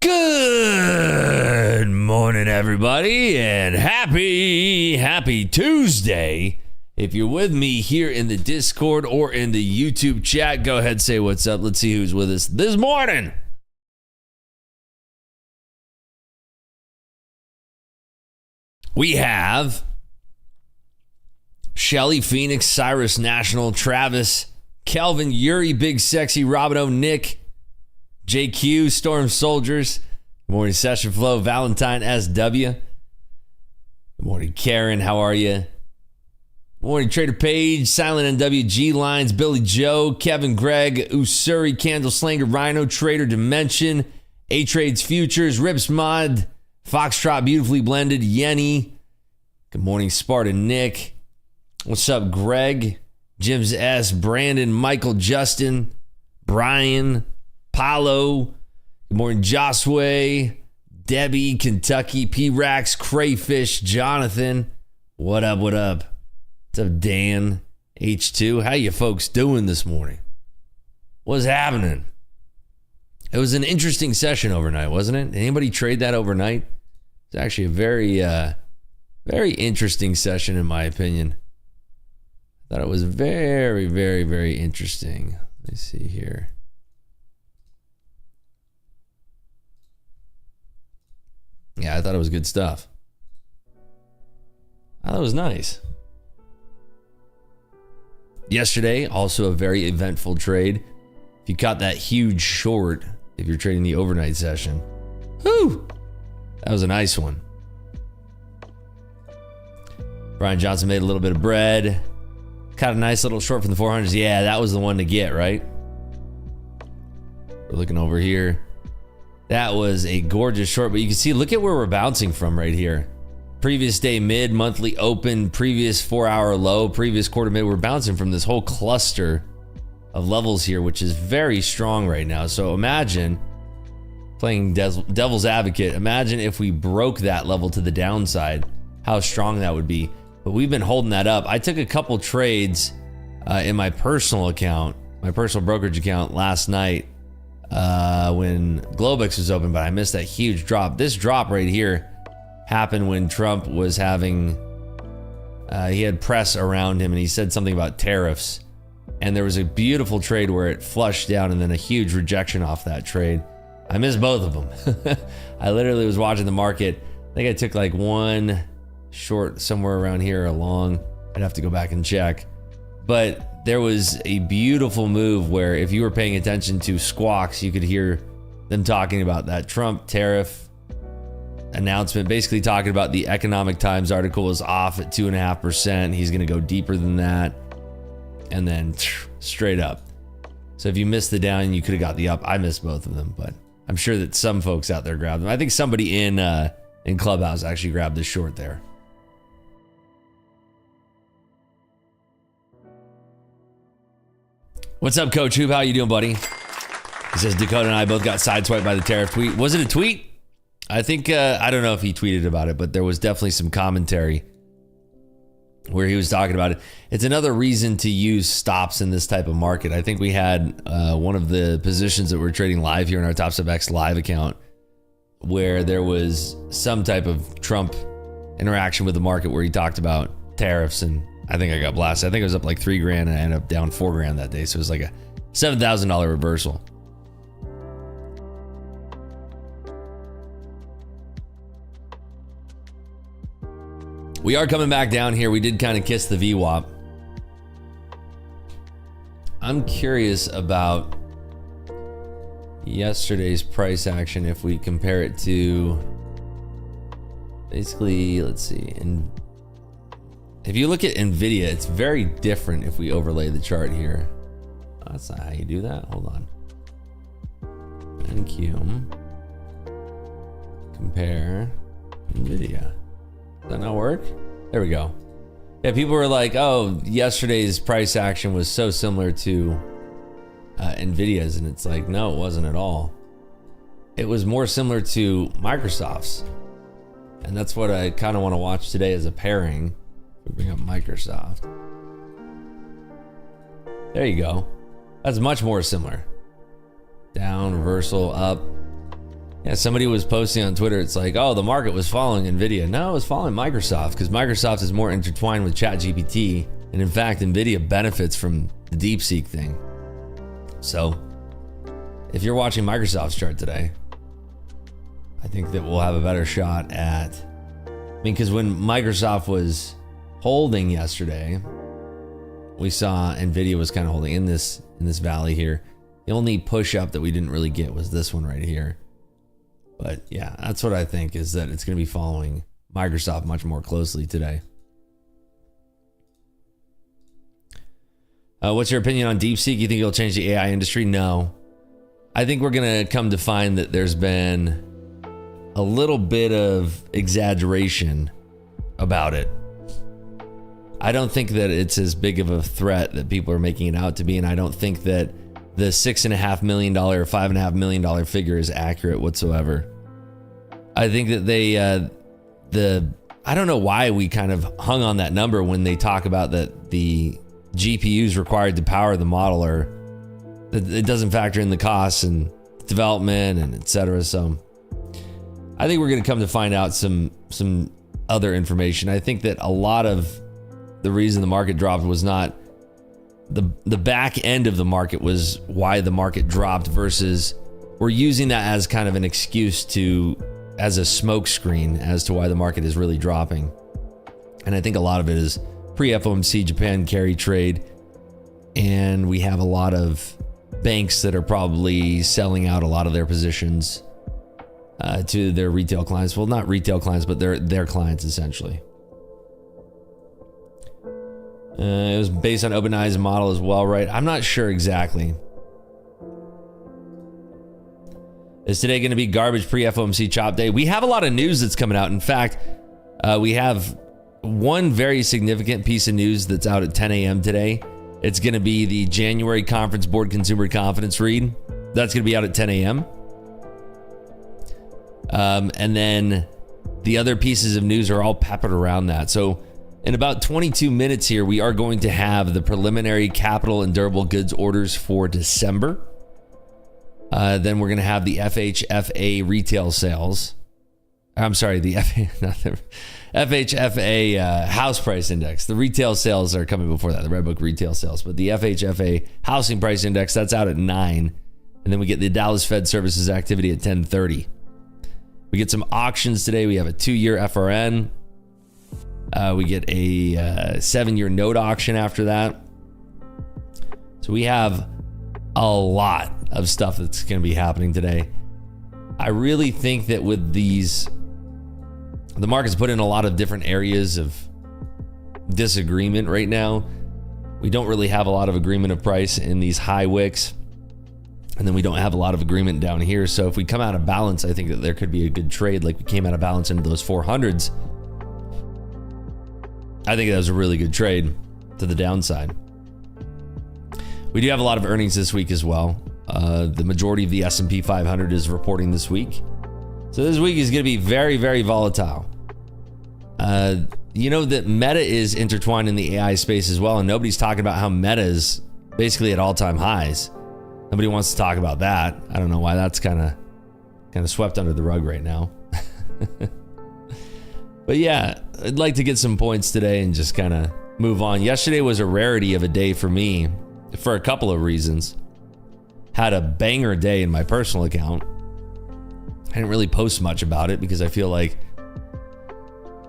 Good morning, everybody, and happy Tuesday. If you're with me here in the Discord or in the YouTube chat, go ahead and say what's up. Let's see who's with us this morning. We have Shelly, Phoenix, Cyrus, National, Travis, Kelvin, Yuri, Big Sexy, Robino, Nick, JQ, Storm Soldiers. Good morning, Session Flow, Valentine, SW. Good morning, Karen. How are you? Good morning, Trader Page, Silent NWG Lines, Billy Joe, Kevin, Greg, Usuri, Candle Slanger, Rhino, Trader Dimension, A-Trades Futures, Rips Mod, Foxtrot, Beautifully Blended, Yenny. Good morning, Spartan Nick. What's up, Greg? Jim's S, Brandon, Michael, Justin, Brian, Paulo. Good morning, Josue, Debbie, Kentucky, P-Rax, Crayfish, Jonathan. What up, what up? What's up, Dan, H2? How you folks doing this morning? What's happening? It was an interesting session overnight, wasn't it? Anybody trade that overnight? It's actually a very interesting session, in my opinion. I thought it was very interesting. Let me see here. Yeah, I thought it was good stuff. I thought it was nice. Yesterday, also a very eventful trade. If you caught that huge short, if you're trading the overnight session, whew, that was a nice one. Brian Johnson made a little bit of bread. Caught a nice little short from the 400s. Yeah, that was the one to get, right? We're looking over here. That was a gorgeous short, but you can see, look at where we're bouncing from right here. Previous day mid, monthly open, previous 4-hour low, previous quarter mid. We're bouncing from this whole cluster of levels here, which is very strong right now. So imagine, playing devil's advocate, imagine if we broke that level to the downside, how strong that would be. But we've been holding that up. I took a couple trades in my personal account, my personal brokerage account last night when Globex was open, but I missed that huge drop. This drop right here happened when Trump was having, he had press around him and he said something about tariffs. And there was a beautiful trade where it flushed down and then a huge rejection off that trade. I missed both of them. I literally was watching the market. I think I took like one short somewhere around here, a long. I'd have to go back and check. But there was a beautiful move where if you were paying attention to squawks, you could hear them talking about that Trump tariff announcement, basically talking about the Economic Times article is off at 2.5%. He's going to go deeper than that. And then straight up. So if you missed the down, you could have got the up. I missed both of them, but I'm sure that some folks out there grabbed them. I think somebody in Clubhouse actually grabbed the short there. What's up, Coach Hoop? How you doing, buddy? He says Dakota and I both got sideswiped by the tariff tweet. Was it a tweet? I think, I don't know if he tweeted about it, but there was definitely some commentary where he was talking about it. It's another reason to use stops in this type of market. I think we had one of the positions that we're trading live here in our Top Step X live account where there was some type of Trump interaction with the market where he talked about tariffs, and I think I got blasted. I think it was up like $3,000 and I ended up down $4,000 that day. So it was like a $7,000 reversal. We are coming back down here. We did kind of kiss the VWAP. I'm curious about yesterday's price action if we compare it to basically, let's see, and if you look at NVIDIA, it's very different if we overlay the chart here. That's not how you do that. Hold on. NQ. Compare NVIDIA. Does that not work? There we go. Yeah, people were like, oh, yesterday's price action was so similar to NVIDIA's, and it's like, no, it wasn't at all. It was more similar to Microsoft's. And that's what I kind of want to watch today as a pairing. We bring up Microsoft. There you go. That's much more similar. Down, reversal, up. Yeah, somebody was posting on Twitter, it's like, oh, the market was following NVIDIA. No, it was following Microsoft because Microsoft is more intertwined with ChatGPT. And in fact, NVIDIA benefits from the DeepSeek thing. So if you're watching Microsoft's chart today, I think that we'll have a better shot at, because when Microsoft was holding yesterday, we saw NVIDIA was kind of holding in this valley here. The only push up that we didn't really get was this one right here. But yeah, that's what I think, is that it's going to be following Microsoft much more closely today. What's your opinion on DeepSeek? You think it'll change the AI industry? No. I think we're going to come to find that there's been a little bit of exaggeration about it. I don't think that it's as big of a threat that people are making it out to be, and I don't think that the $6.5 million or $5.5 million figure is accurate whatsoever. I think that I don't know why we kind of hung on that number when they talk about that the GPUs required to power the model it doesn't factor in the costs and development and etc. So I think we're going to come to find out some other information. I think that a lot of the reason the market dropped was not the back end of the market was why the market dropped, versus we're using that as kind of an excuse as a smoke screen as to why the market is really dropping. And I think a lot of it is pre-FOMC Japan carry trade, and we have a lot of banks that are probably selling out a lot of their positions to their retail clients. Well, not retail clients, but their clients essentially. It was based on OpenAI's model as well, right? I'm not sure exactly. Is today going to be garbage pre-FOMC chop day? We have a lot of news that's coming out. In fact, we have one very significant piece of news that's out at 10 a.m. today. It's going to be the January Conference Board Consumer Confidence read. That's going to be out at 10 a.m. And then the other pieces of news are all peppered around that. So in about 22 minutes here, we are going to have the preliminary capital and durable goods orders for December. Then we're going to have the FHFA retail sales. I'm sorry, the FHFA house price index. The retail sales are coming before that, the Redbook retail sales. But the FHFA housing price index, that's out at 9. And then we get the Dallas Fed Services activity at 10:30. We get some auctions today. We have a 2-year FRN. We get a 7-year note auction after that. So we have a lot of stuff that's going to be happening today. I really think that with these, the market's put in a lot of different areas of disagreement right now. We don't really have a lot of agreement of price in these high wicks. And then we don't have a lot of agreement down here. So if we come out of balance, I think that there could be a good trade. Like we came out of balance into those 400s. I think that was a really good trade to the downside. We do have a lot of earnings this week as well. The majority of the S&P 500 is reporting this week. So this week is going to be very, very volatile. You know that Meta is intertwined in the AI space as well, and nobody's talking about how Meta is basically at all-time highs. Nobody wants to talk about that. I don't know why that's kind of swept under the rug right now. But yeah, I'd like to get some points today and just kind of move on. Yesterday was a rarity of a day for me for a couple of reasons. Had a banger day in my personal account. I didn't really post much about it because I feel like,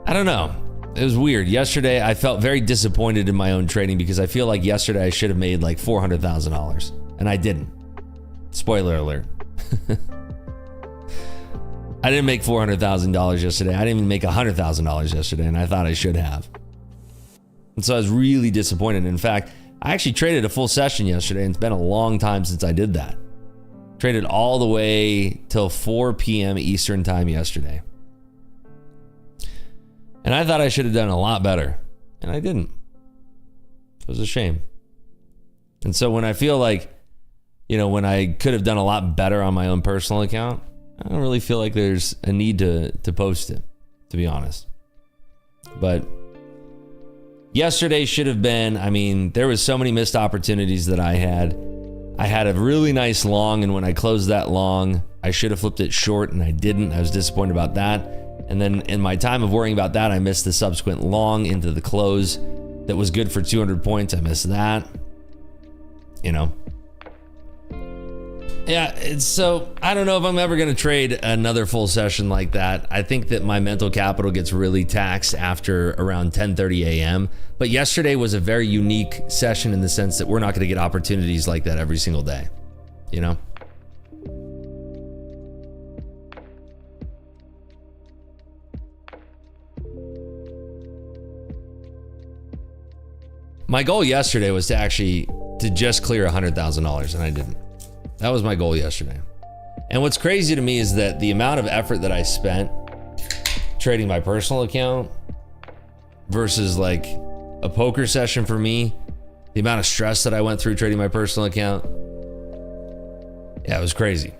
I don't know. It was weird. Yesterday, I felt very disappointed in my own trading because I feel like yesterday I should have made like $400,000 and I didn't. Spoiler alert. I didn't make $400,000 yesterday. I didn't even make $100,000 yesterday, and I thought I should have. And so I was really disappointed. In fact, I actually traded a full session yesterday, and it's been a long time since I did that. Traded all the way till 4 p.m. Eastern time yesterday. And I thought I should have done a lot better, and I didn't. It was a shame. And so when I feel like, you know, when I could have done a lot better on my own personal account, I don't really feel like there's a need to post it, to be honest. But yesterday should have been, I mean, there was so many missed opportunities that I had. I had a really nice long, and when I closed that long, I should have flipped it short and I didn't. I was disappointed about that. And then in my time of worrying about that, I missed the subsequent long into the close that was good for 200 points. I missed that. You know. Yeah, so I don't know if I'm ever going to trade another full session like that. I think that my mental capital gets really taxed after around 10:30 a.m. But yesterday was a very unique session in the sense that we're not going to get opportunities like that every single day, you know? My goal yesterday was to just clear $100,000, and I didn't. That was my goal yesterday. And what's crazy to me is that the amount of effort that I spent trading my personal account versus like a poker session for me, the amount of stress that I went through trading my personal account, yeah, it was crazy.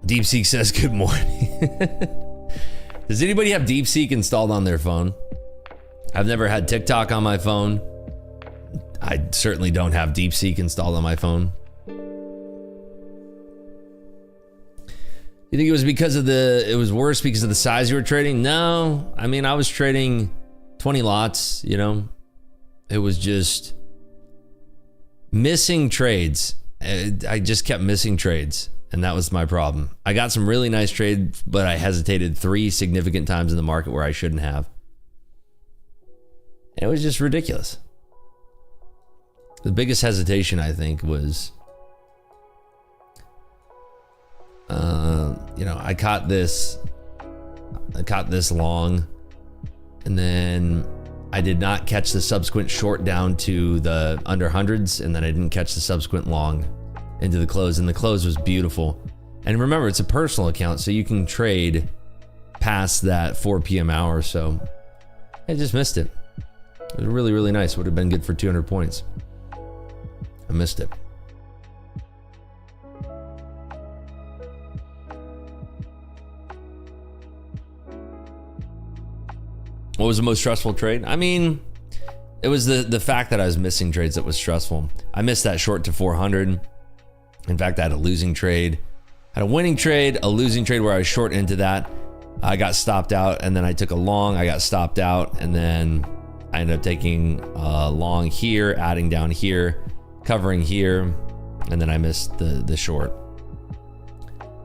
DeepSeek says good morning. Does anybody have DeepSeek installed on their phone? I've never had TikTok on my phone. I certainly don't have DeepSeek installed on my phone. You think it was because of it was worse because of the size you were trading? No, I mean, I was trading 20 lots, you know. It was just missing trades. I just kept missing trades. And that was my problem. I got some really nice trades, but I hesitated 3 significant times in the market where I shouldn't have. And it was just ridiculous. The biggest hesitation, I think, was, you know, I caught this long, and then I did not catch the subsequent short down to the under hundreds, and then I didn't catch the subsequent long into the close, and the close was beautiful. And remember, it's a personal account, so you can trade past that 4 p.m. hour, so I just missed it. It was really, really nice. Would have been good for 200 points. I missed it. What was the most stressful trade? I mean, it was the fact that I was missing trades that was stressful. I missed that short to 400. In fact, I had a losing trade. I had a winning trade, a losing trade where I was short into that. I got stopped out, and then I took a long, I got stopped out, and then I ended up taking a long here, adding down here, covering here, and then I missed the short.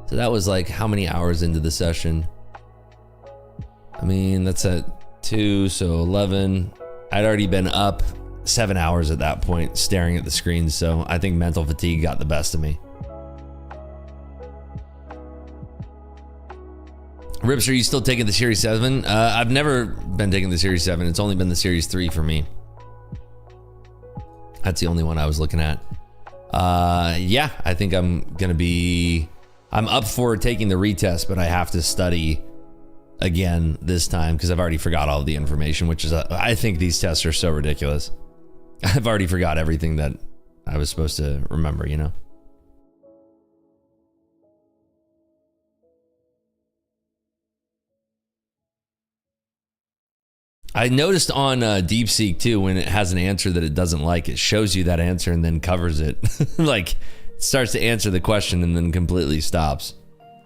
So that was like how many hours into the session? I mean, that's at 2, so 11. I'd already been up 7 hours at that point staring at the screen, so I think mental fatigue got the best of me. Rips, are you still taking the Series 7? I've never been taking the Series 7. It's only been the Series 3 for me. That's the only one I was looking at. Yeah, I think I'm up for taking the retest, but I have to study again this time because I've already forgot all of the information, which is, I think these tests are so ridiculous. I've already forgot everything that I was supposed to remember, you know? I noticed on DeepSeek too, when it has an answer that it doesn't like, it shows you that answer and then covers it. Like, it starts to answer the question and then completely stops,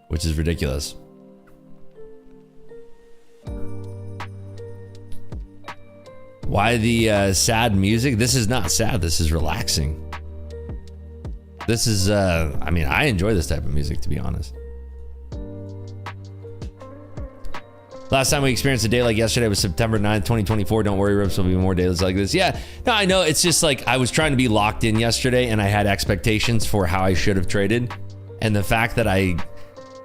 which is ridiculous. Why the sad music? This is not sad, this is relaxing. This is, I mean, I enjoy this type of music, to be honest. Last time we experienced a day like yesterday was September 9th, 2024. Don't worry, Rips, there'll be more days like this. Yeah, no, I know. It's just like I was trying to be locked in yesterday and I had expectations for how I should have traded. And the fact that I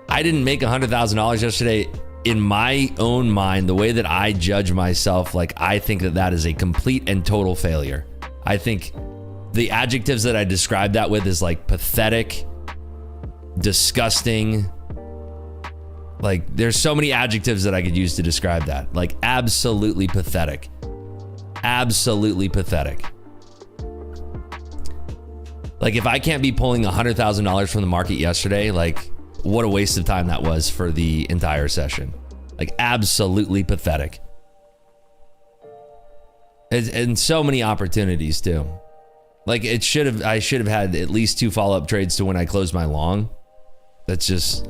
didn't make $100,000 yesterday, in my own mind, the way that I judge myself, like I think that is a complete and total failure. I think the adjectives that I describe that with is like pathetic, disgusting. Like, there's so many adjectives that I could use to describe that. Like, absolutely pathetic. Absolutely pathetic. Like, if I can't be pulling $100,000 from the market yesterday, like, what a waste of time that was for the entire session. Like, absolutely pathetic. And so many opportunities too. Like, I should have had at least 2 follow-up trades to when I closed my long. That's just,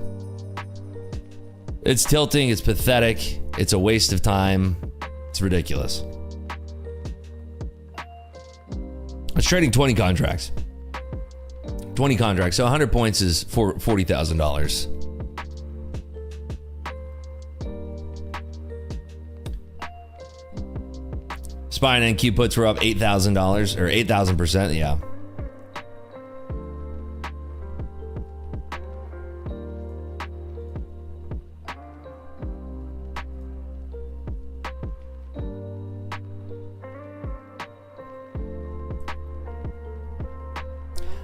it's tilting, it's pathetic, it's a waste of time, it's ridiculous. I was trading 20 contracts. 20 contracts, so 100 points is for $40,000. SPY and NQ puts were up $8,000 or 8,000%, yeah.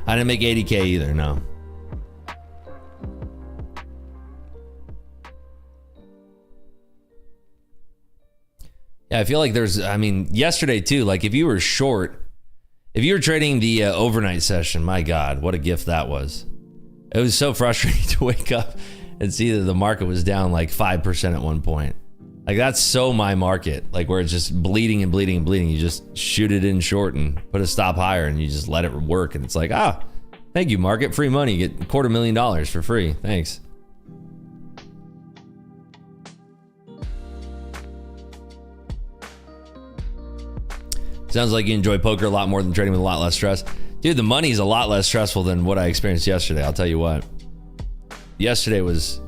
I didn't make 80K either, no. Yeah, I feel like there's, I mean, yesterday too, like if you were short, if you were trading the overnight session, my God, what a gift that was. It was so frustrating to wake up and see that the market was down like 5% at one point. Like, that's so my market, like where it's just bleeding and bleeding and bleeding. You just shoot it in short and put a stop higher and you just let it work. And it's like, ah, thank you, market. Free money. You get $250,000 for free. Thanks. Sounds like you enjoy poker a lot more than trading with a lot less stress. Dude, the money's a lot less stressful than what I experienced yesterday. I'll tell you what. Yesterday was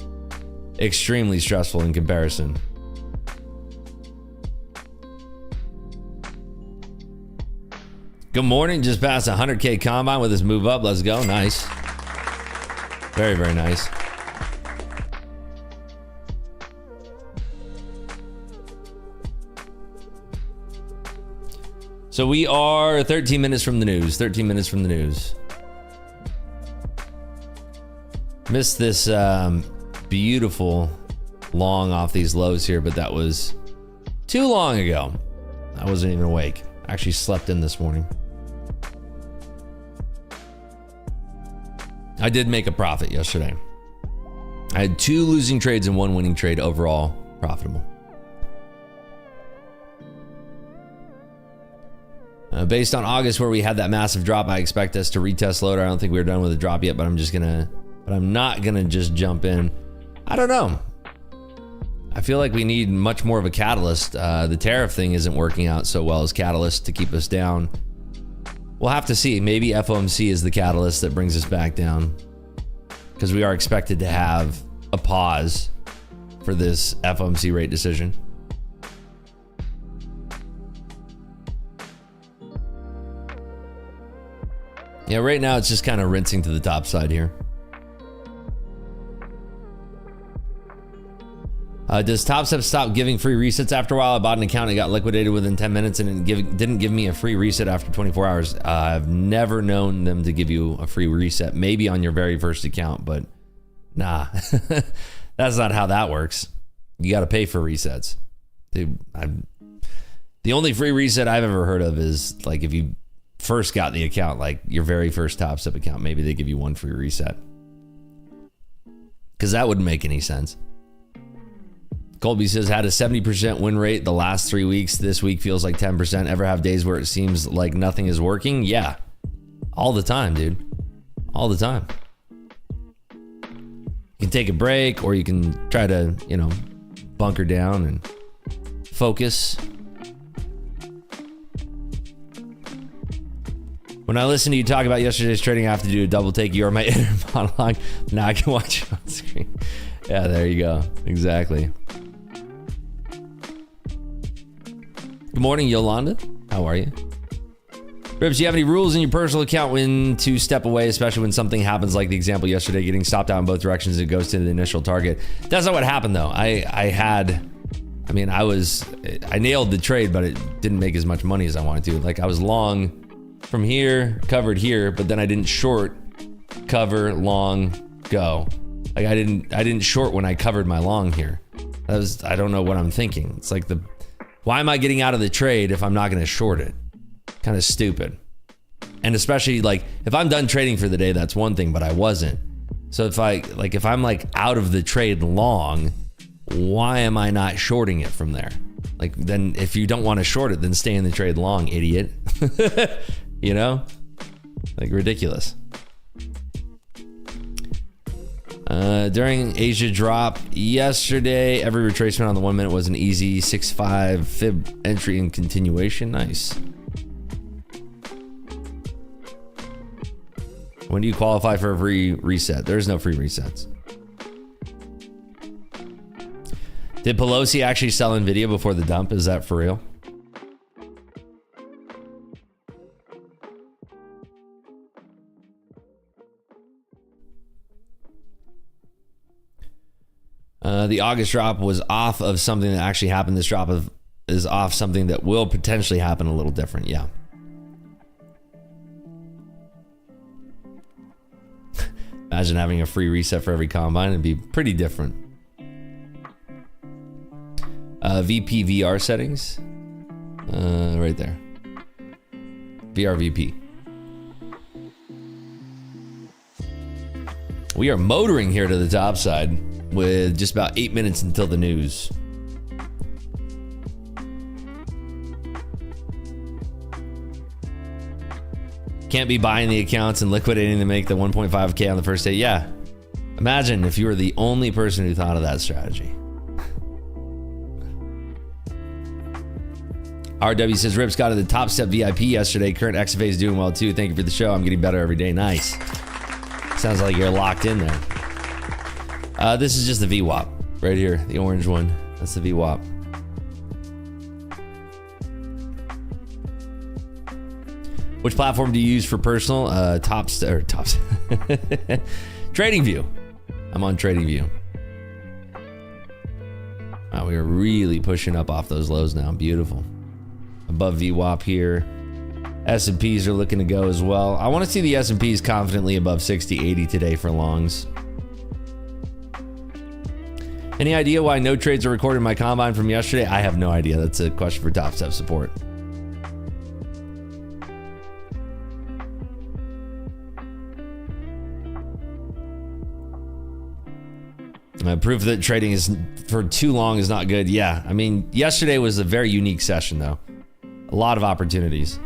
extremely stressful in comparison. Good morning. Just passed 100K combine with his move up. Let's go. Nice. Very, very nice. So we are 13 minutes from the news. 13 minutes from the news. Missed this beautiful long off these lows here, but that was too long ago. I wasn't even awake. I actually slept in this morning. I did make a profit yesterday. I had 2 losing trades and 1 winning trade, overall profitable. Based on August where we had that massive drop, I expect us to retest lower. I don't think we're done with the drop yet, but I'm not gonna just jump in. I don't know. I feel like we need much more of a catalyst. The tariff thing isn't working out so well as catalyst to keep us down. We'll have to see. Maybe FOMC is the catalyst that brings us back down, because we are expected to have a pause for this FOMC rate decision. Yeah, right now it's just kind of rinsing to the top side here. Does Top Step stop giving free resets after a while? I bought an account and it got liquidated within 10 minutes and didn't give me a free reset after 24 hours. I've never known them to give you a free reset. Maybe on your very first account, but nah. That's not how that works. You got to pay for resets. Dude, the only free reset I've ever heard of is like if you first got the account, like your very first Top Step account, maybe they give you 1 free reset. Because that wouldn't make any sense. Colby says, had a 70% win rate the last 3 weeks. This week feels like 10%. Ever have days where it seems like nothing is working? Yeah. All the time, dude. All the time. You can take a break or you can try to, bunker down and focus. When I listen to you talk about yesterday's trading, I have to do a double take. You are my inner monologue. Now I can watch it on screen. Yeah, there you go. Exactly. Good morning, Yolanda. How are you? Ribs, do you have any rules in your personal account when to step away, especially when something happens like the example yesterday, getting stopped out in both directions and it goes to the initial target? That's not what happened though. I nailed the trade, but it didn't make as much money as I wanted to. Like I was long from here, covered here, but then I didn't short, cover, long, go. Like I didn't short when I covered my long here. I don't know what I'm thinking. It's like why am I getting out of the trade if I'm not going to short it? Kind of stupid. And especially like if I'm done trading for the day, that's one thing, but I wasn't. So if I'm like out of the trade long, why am I not shorting it from there? Like, then if you don't want to short it, then stay in the trade long, idiot. You know? Like, ridiculous. During Asia drop yesterday, every retracement on the 1 minute was an easy 6.5 fib entry and continuation. Nice. When do you qualify for a free reset? There's no free resets. Did Pelosi actually sell NVIDIA before the dump? Is that for real? The August drop was off of something that actually happened. This drop is off something that will potentially happen a little different. Yeah. Imagine having a free reset for every combine. It'd be pretty different. VP VR settings. Right there. VR VP. We are motoring here to the top side with just about 8 minutes until the news. Can't be buying the accounts and liquidating to make the 1.5K on the first day. Yeah. Imagine if you were the only person who thought of that strategy. RW says, Rips got to the Top Step VIP yesterday. Current XFA is doing well too. Thank you for the show. I'm getting better every day. Nice. Sounds like you're locked in there. This is just the VWAP right here, the orange one. That's the VWAP. Which platform do you use for personal? Tops. TradingView. I'm on TradingView. Wow, we are really pushing up off those lows now. Beautiful. Above VWAP here. S&Ps are looking to go as well. I want to see the S&Ps confidently above 60, 80 today for longs. Any idea why no trades are recorded in my combine from yesterday? I have no idea. That's a question for Top Step support. Proof that trading is for too long is not good. Yeah, I mean, yesterday was a very unique session though. A lot of opportunities.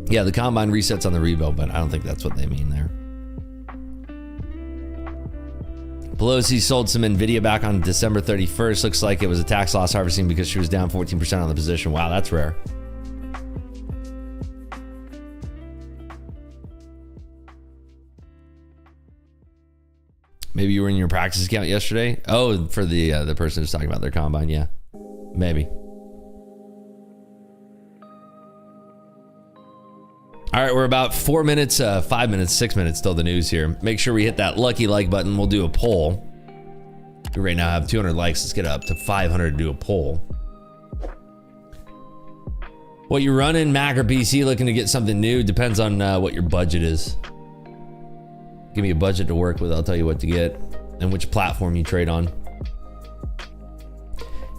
Yeah, the combine resets on the rebuild, but I don't think that's what they mean there. Pelosi sold some NVIDIA back on December 31st. Looks like it was a tax loss harvesting because she was down 14% on the position. Wow, that's rare. Maybe you were in your practice account yesterday. Oh, for the person who's talking about their combine. Yeah, maybe. All right, we're about 4 minutes, 5 minutes, 6 minutes till the news here. Make sure we hit that lucky like button. We'll do a poll. We right now have 200 likes. Let's get up to 500 to do a poll. What you running, Mac or PC? Looking to get something new? Depends on what your budget is. Give me a budget to work with. I'll tell you what to get and which platform you trade on.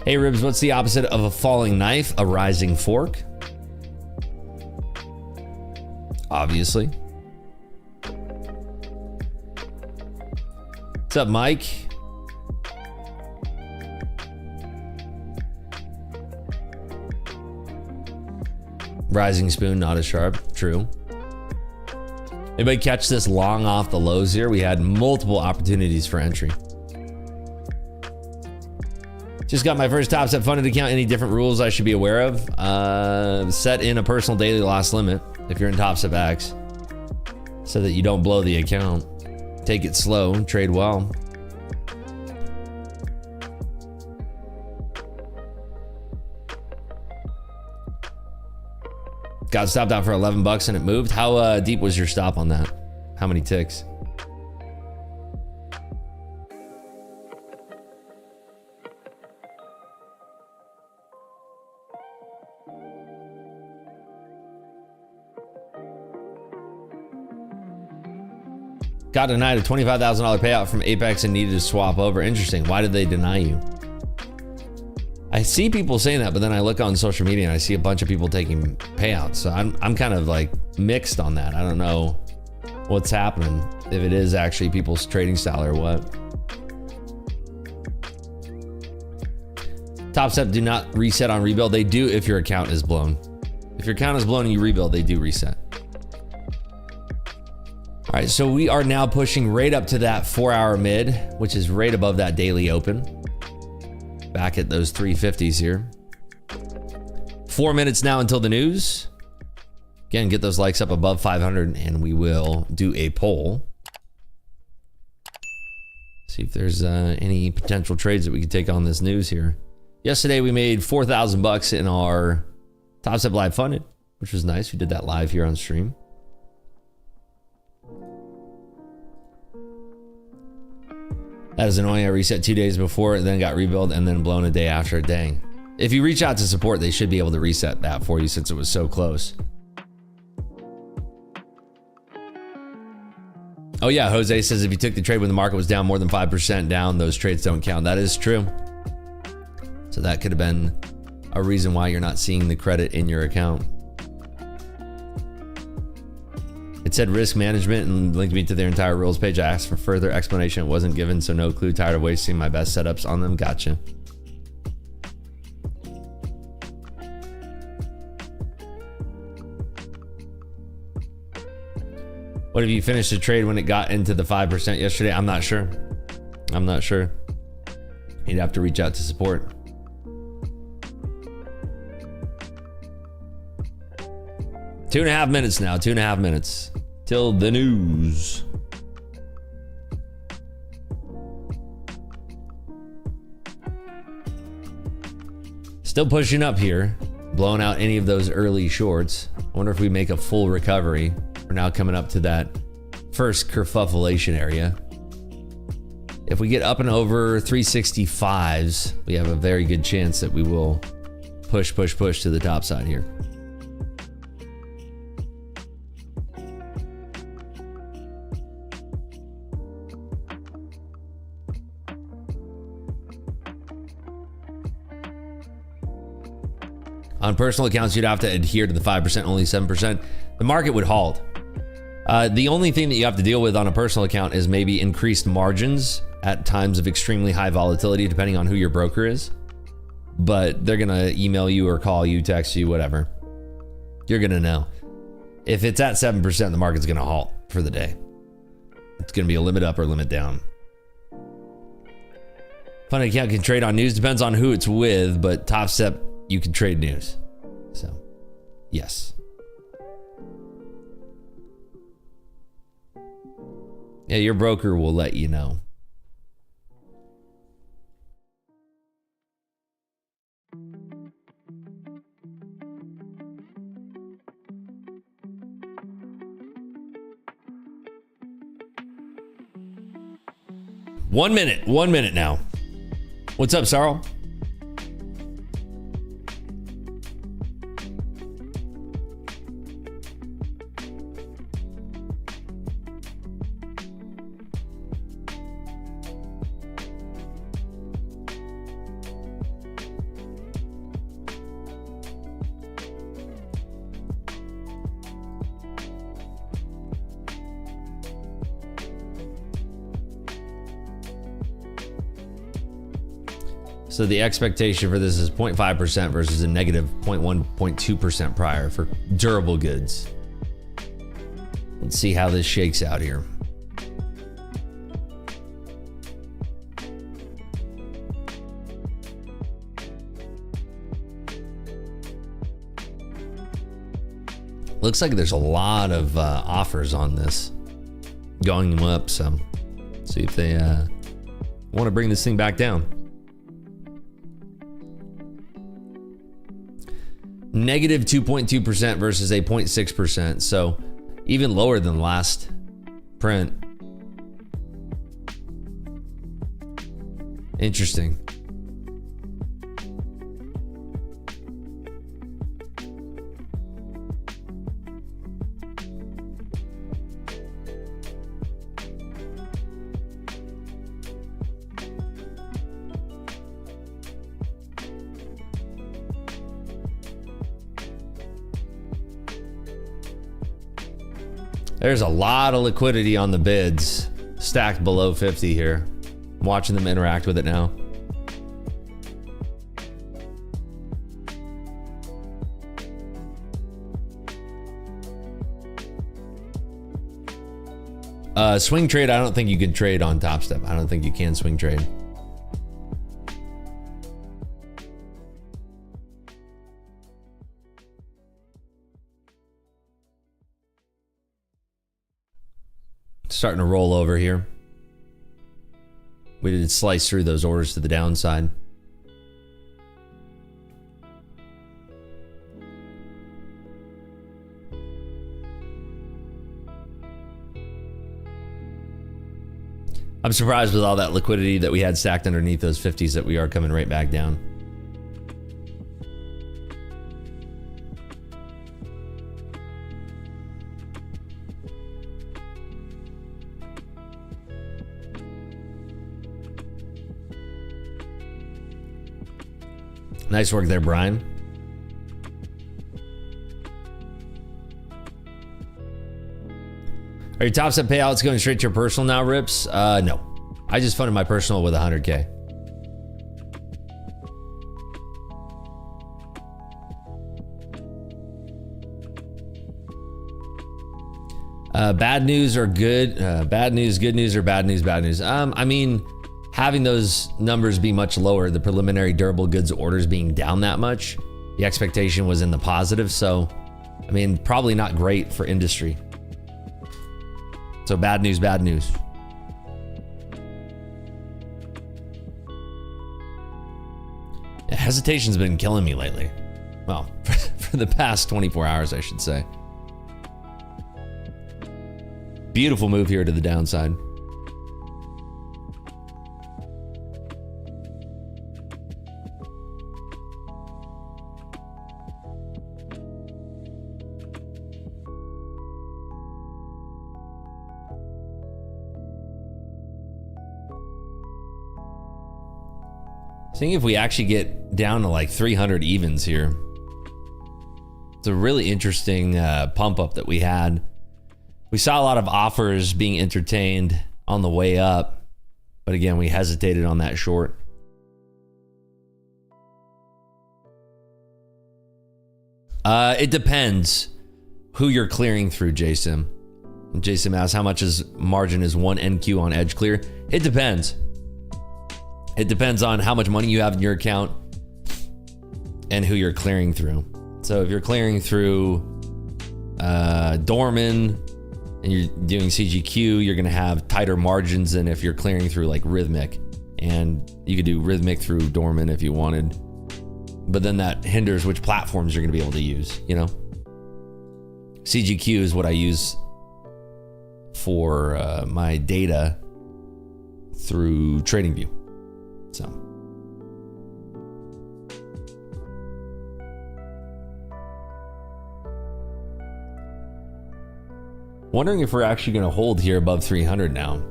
Hey, Ribs, what's the opposite of a falling knife? A rising fork. Obviously. What's up, Mike? Rising spoon, not as sharp. True. Anybody catch this long off the lows here? We had multiple opportunities for entry. Just got my first Top Step funded account. Any different rules I should be aware of? Set in a personal daily loss limit if you're in Top Step X, so that you don't blow the account. Take it slow, trade well. Got stopped out for 11 bucks and it moved. How deep was your stop on that? How many ticks? Got denied a $25,000 payout from Apex and needed to swap over. Interesting. Why did they deny you? I see people saying that, but then I look on social media and I see a bunch of people taking payouts. So I'm kind of like mixed on that. I don't know what's happening, if it is actually people's trading style or what. Top Step do not reset on rebuild. They do if your account is blown. If your account is blown and you rebuild, they do reset. All right, so we are now pushing right up to that 4-hour mid, which is right above that daily open. Back at those 350s here. 4 minutes now until the news. Again, get those likes up above 500 and we will do a poll. See if there's any potential trades that we can take on this news here. Yesterday we made $4,000 in our Top Step Live Funded, which was nice. We did that live here on stream. That is annoying. I reset 2 days before, then got rebuild, and then blown a day after. Dang. If you reach out to support, they should be able to reset that for you since it was so close. Oh yeah, Jose says if you took the trade when the market was down more than 5% down, those trades don't count. That is true. So that could have been a reason why you're not seeing the credit in your account. It said risk management and linked me to their entire rules page. I asked for further explanation. It wasn't given, so no clue. Tired of wasting my best setups on them. Gotcha. What if you finished the trade when it got into the 5% yesterday? I'm not sure. I'm not sure. You'd have to reach out to support. Two and a half minutes now. 2.5 minutes till the news. Still pushing up here, blowing out any of those early shorts. I wonder if we make a full recovery. We're now coming up to that first kerfuffleation area. If we get up and over 365s, we have a very good chance that we will push to the top side here. On personal accounts, you'd have to adhere to the 5%, only 7%. The market would halt. The only thing that you have to deal with on a personal account is maybe increased margins at times of extremely high volatility, depending on who your broker is. But they're gonna email you or call you, text you, whatever. You're gonna know. If it's at 7%, the market's gonna halt for the day. It's gonna be a limit up or limit down. Funded account can trade on news, depends on who it's with, but Top Step, you can trade news. So, yes. Yeah, your broker will let you know. One minute now. What's up, Sarl? So the expectation for this is 0.5% versus a negative 0.1.2% prior for durable goods. Let's see how this shakes out here. Looks like there's a lot of offers on this, going them up. So see if they want to bring this thing back down. Negative 2.2% versus a 0.6%. So even lower than last print. Interesting. There's a lot of liquidity on the bids stacked below 50 here. I'm watching them interact with it now. Swing trade, I don't think you can trade on Top Step. I don't think you can swing trade. Starting to roll over here. We did slice through those orders to the downside. I'm surprised with all that liquidity that we had stacked underneath those 50s that we are coming right back down. Nice work there, Brian. Are your Top Step payouts going straight to your personal now, Rips? No. I just funded my personal with 100K. Bad news or good? Bad news, good news, or bad news, bad news? I mean, having those numbers be much lower, the preliminary durable goods orders being down that much, the expectation was in the positive. So, I mean, probably not great for industry. So bad news, bad news. Yeah, hesitation's been killing me lately. Well, for the past 24 hours, I should say. Beautiful move here to the downside. Seeing if we actually get down to like 300 evens here. It's a really interesting pump up that we had. We saw a lot of offers being entertained on the way up, but again, we hesitated on that short. It depends who you're clearing through, JSIM. JSIM asks, how much is margin is one NQ on edge clear? It depends. It depends on how much money you have in your account and who you're clearing through. So if you're clearing through Dorman and you're doing CGQ, you're gonna have tighter margins than if you're clearing through like Rhythmic. And you could do Rhythmic through Dorman if you wanted. But then that hinders which platforms you're gonna be able to use, you know? CGQ is what I use for my data through TradingView. So. Wondering if we're actually going to hold here above 300 now.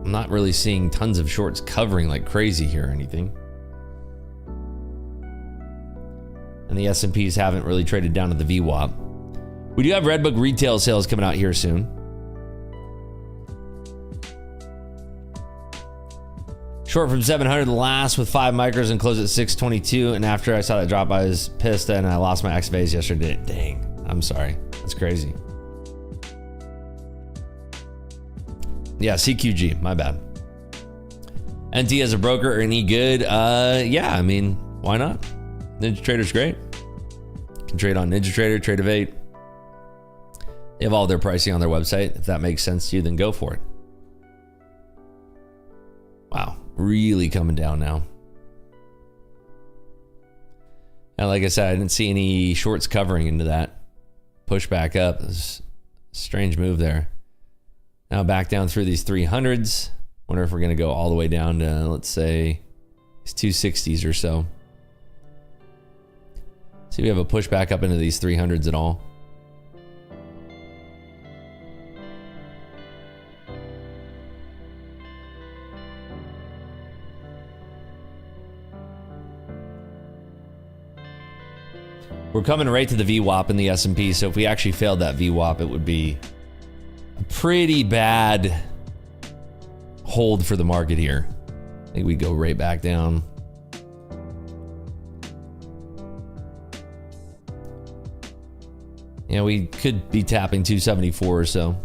I'm not really seeing tons of shorts covering like crazy here or anything. And the S&Ps haven't really traded down to the VWAP. We do have Redbook retail sales coming out here soon. Short from 700 the last with 5 micros and closed at 622. And after I saw that drop, I was pissed and I lost my XVAs yesterday. Dang, I'm sorry. That's crazy. Yeah, CQG, my bad. NT as a broker, any good? Yeah, I mean, why not? NinjaTrader's great. You can trade on NinjaTrader, Trade of 8. They have all their pricing on their website. If that makes sense to you, then go for it. Wow, really coming down now. And like I said, I didn't see any shorts covering into that. Push back up. This strange move there. Now back down through these 300s. Wonder if we're going to go all the way down to, let's say, these 260s or so. See if we have a push back up into these 300s at all. We're coming right to the VWAP in the S&P, so if we actually failed that VWAP, it would be a pretty bad hold for the market here. I think we go right back down. Yeah, we could be tapping 274 or so.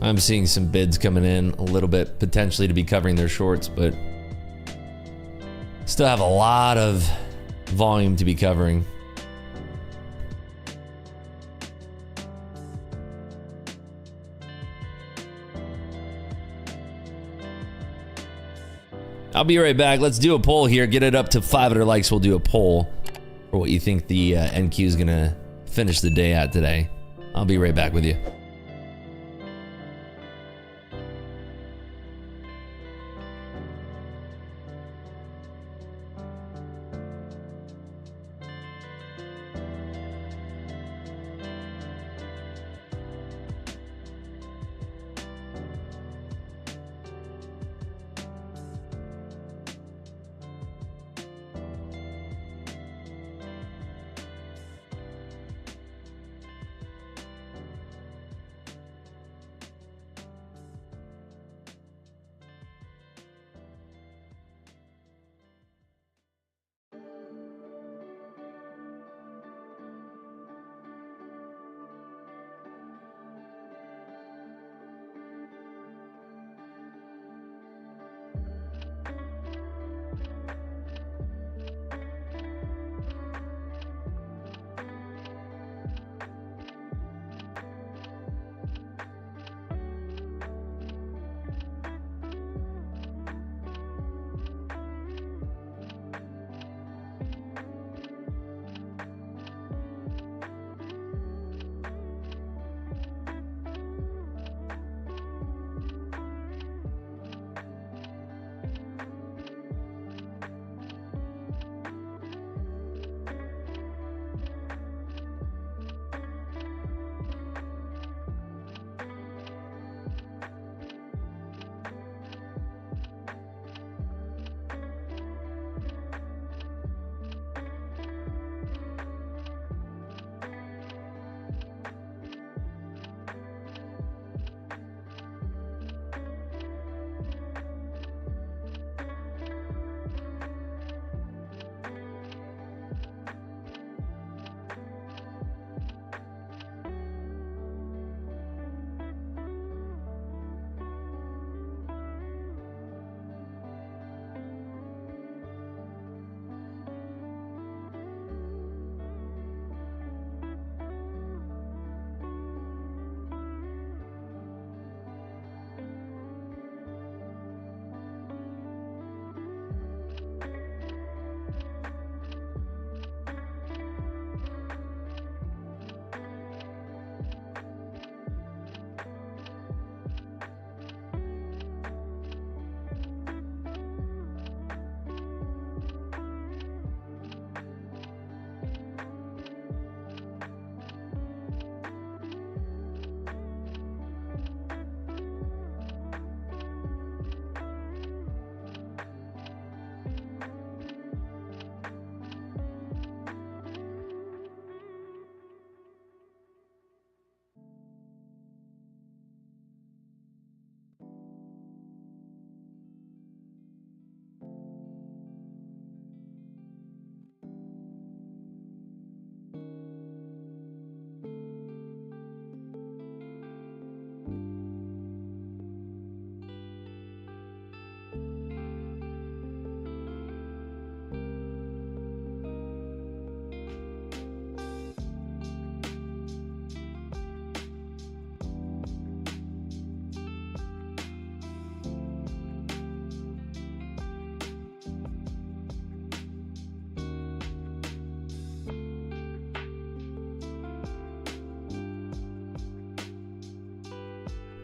I'm seeing some bids coming in a little bit, potentially to be covering their shorts, but still have a lot of volume to be covering. I'll be right back. Let's do a poll here. Get it up to 500 likes. We'll do a poll for what you think the NQ is going to finish the day at today. I'll be right back with you.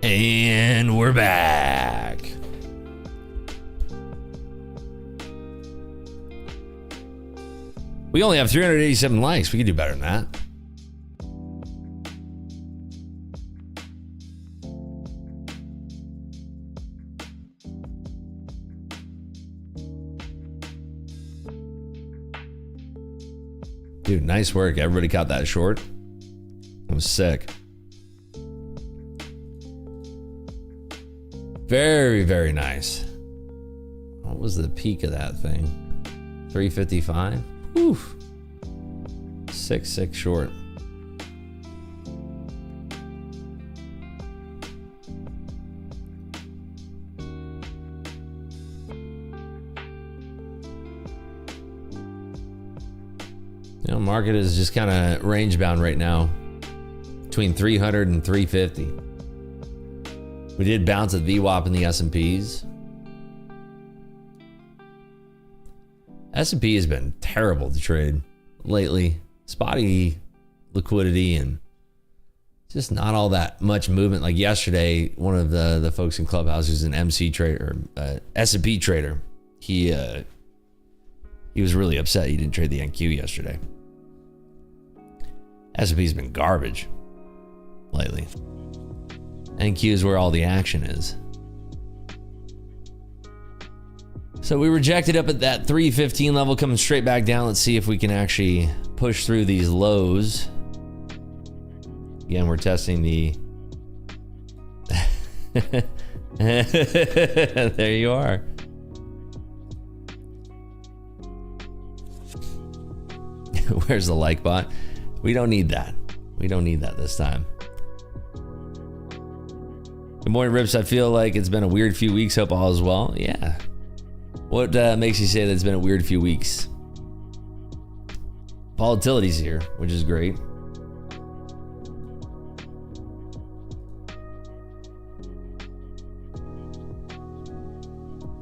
And we're back. We only have 387 likes. We can do better than that. Dude, nice work. Everybody caught that short. It was sick. Very, very nice. What was the peak of that thing? 355? Whew. 6 short. You know, market is just kind of range bound right now between 300 and 350. We did bounce at VWAP in the S&Ps. S&P has been terrible to trade lately. Spotty liquidity and just not all that much movement. Like yesterday, one of the folks in Clubhouse who's an MC trader, S&P trader, he was really upset he didn't trade the NQ yesterday. S&P's been garbage lately. NQ is where all the action is. So we rejected up at that 315 level, coming straight back down. Let's see if we can actually push through these lows. Again, we're testing the... There you are. Where's the like bot? We don't need that. We don't need that this time. Good morning, Rips. I feel like it's been a weird few weeks. Hope all is well. Yeah. What makes you say that it's been a weird few weeks? Volatility's here, which is great.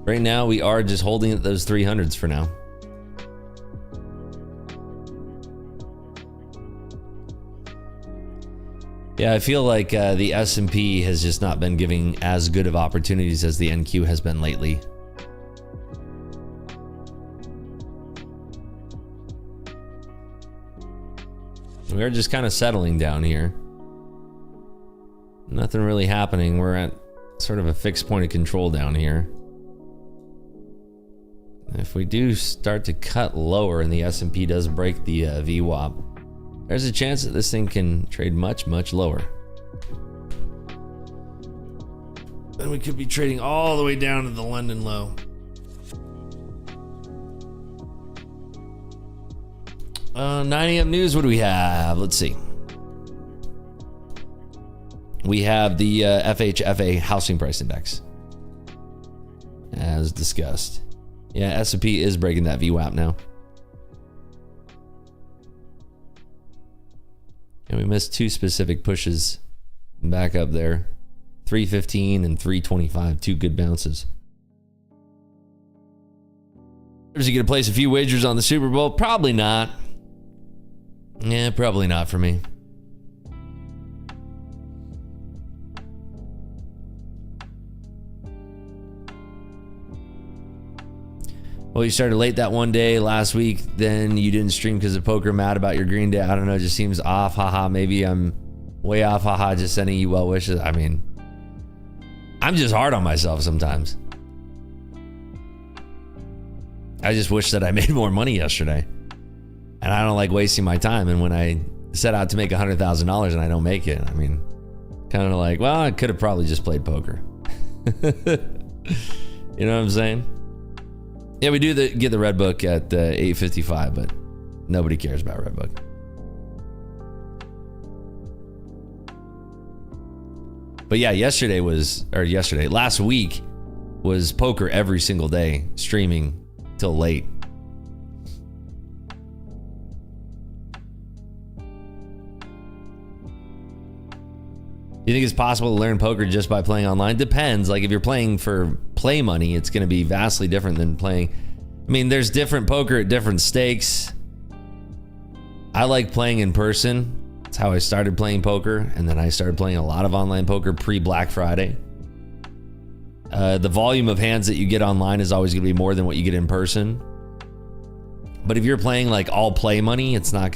Right now, we are just holding at those 300s for now. Yeah, I feel like the S&P has just not been giving as good of opportunities as the NQ has been lately. We're just kind of settling down here. Nothing really happening. We're at sort of a fixed point of control down here. If we do start to cut lower and the S&P does break the VWAP, there's a chance that this thing can trade much, much lower. Then we could be trading all the way down to the London low. 9 a.m. news, what do we have? Let's see. We have the FHFA housing price index, as discussed. Yeah, S&P is breaking that VWAP now. And we missed two specific pushes back up there. 315 and 325, two good bounces. Is he going to place a few wagers on the Super Bowl? Probably not. Yeah, probably not for me. Well, you started late that one day last week, then you didn't stream because of poker. Mad about your green day. I don't know, it just seems off. Haha, maybe I'm way off. Haha, just sending you well wishes. I mean, I'm just hard on myself sometimes. I just wish that I made more money yesterday. And I don't like wasting my time. And when I set out to make $100,000 and I don't make it, I mean, kind of like, well, I could have probably just played poker. You know what I'm saying? Yeah, we do get the Red Book at 8:55, but nobody cares about Red Book. But yeah, last week was poker every single day, streaming till late. Do you think it's possible to learn poker just by playing online? Depends. Like if you're playing for play money, it's going to be vastly different than playing. I mean, there's different poker at different stakes. I like playing in person. That's how I started playing poker. And then I started playing a lot of online poker pre-Black Friday. The volume of hands that you get online is always going to be more than what you get in person. But if you're playing like all play money, it's not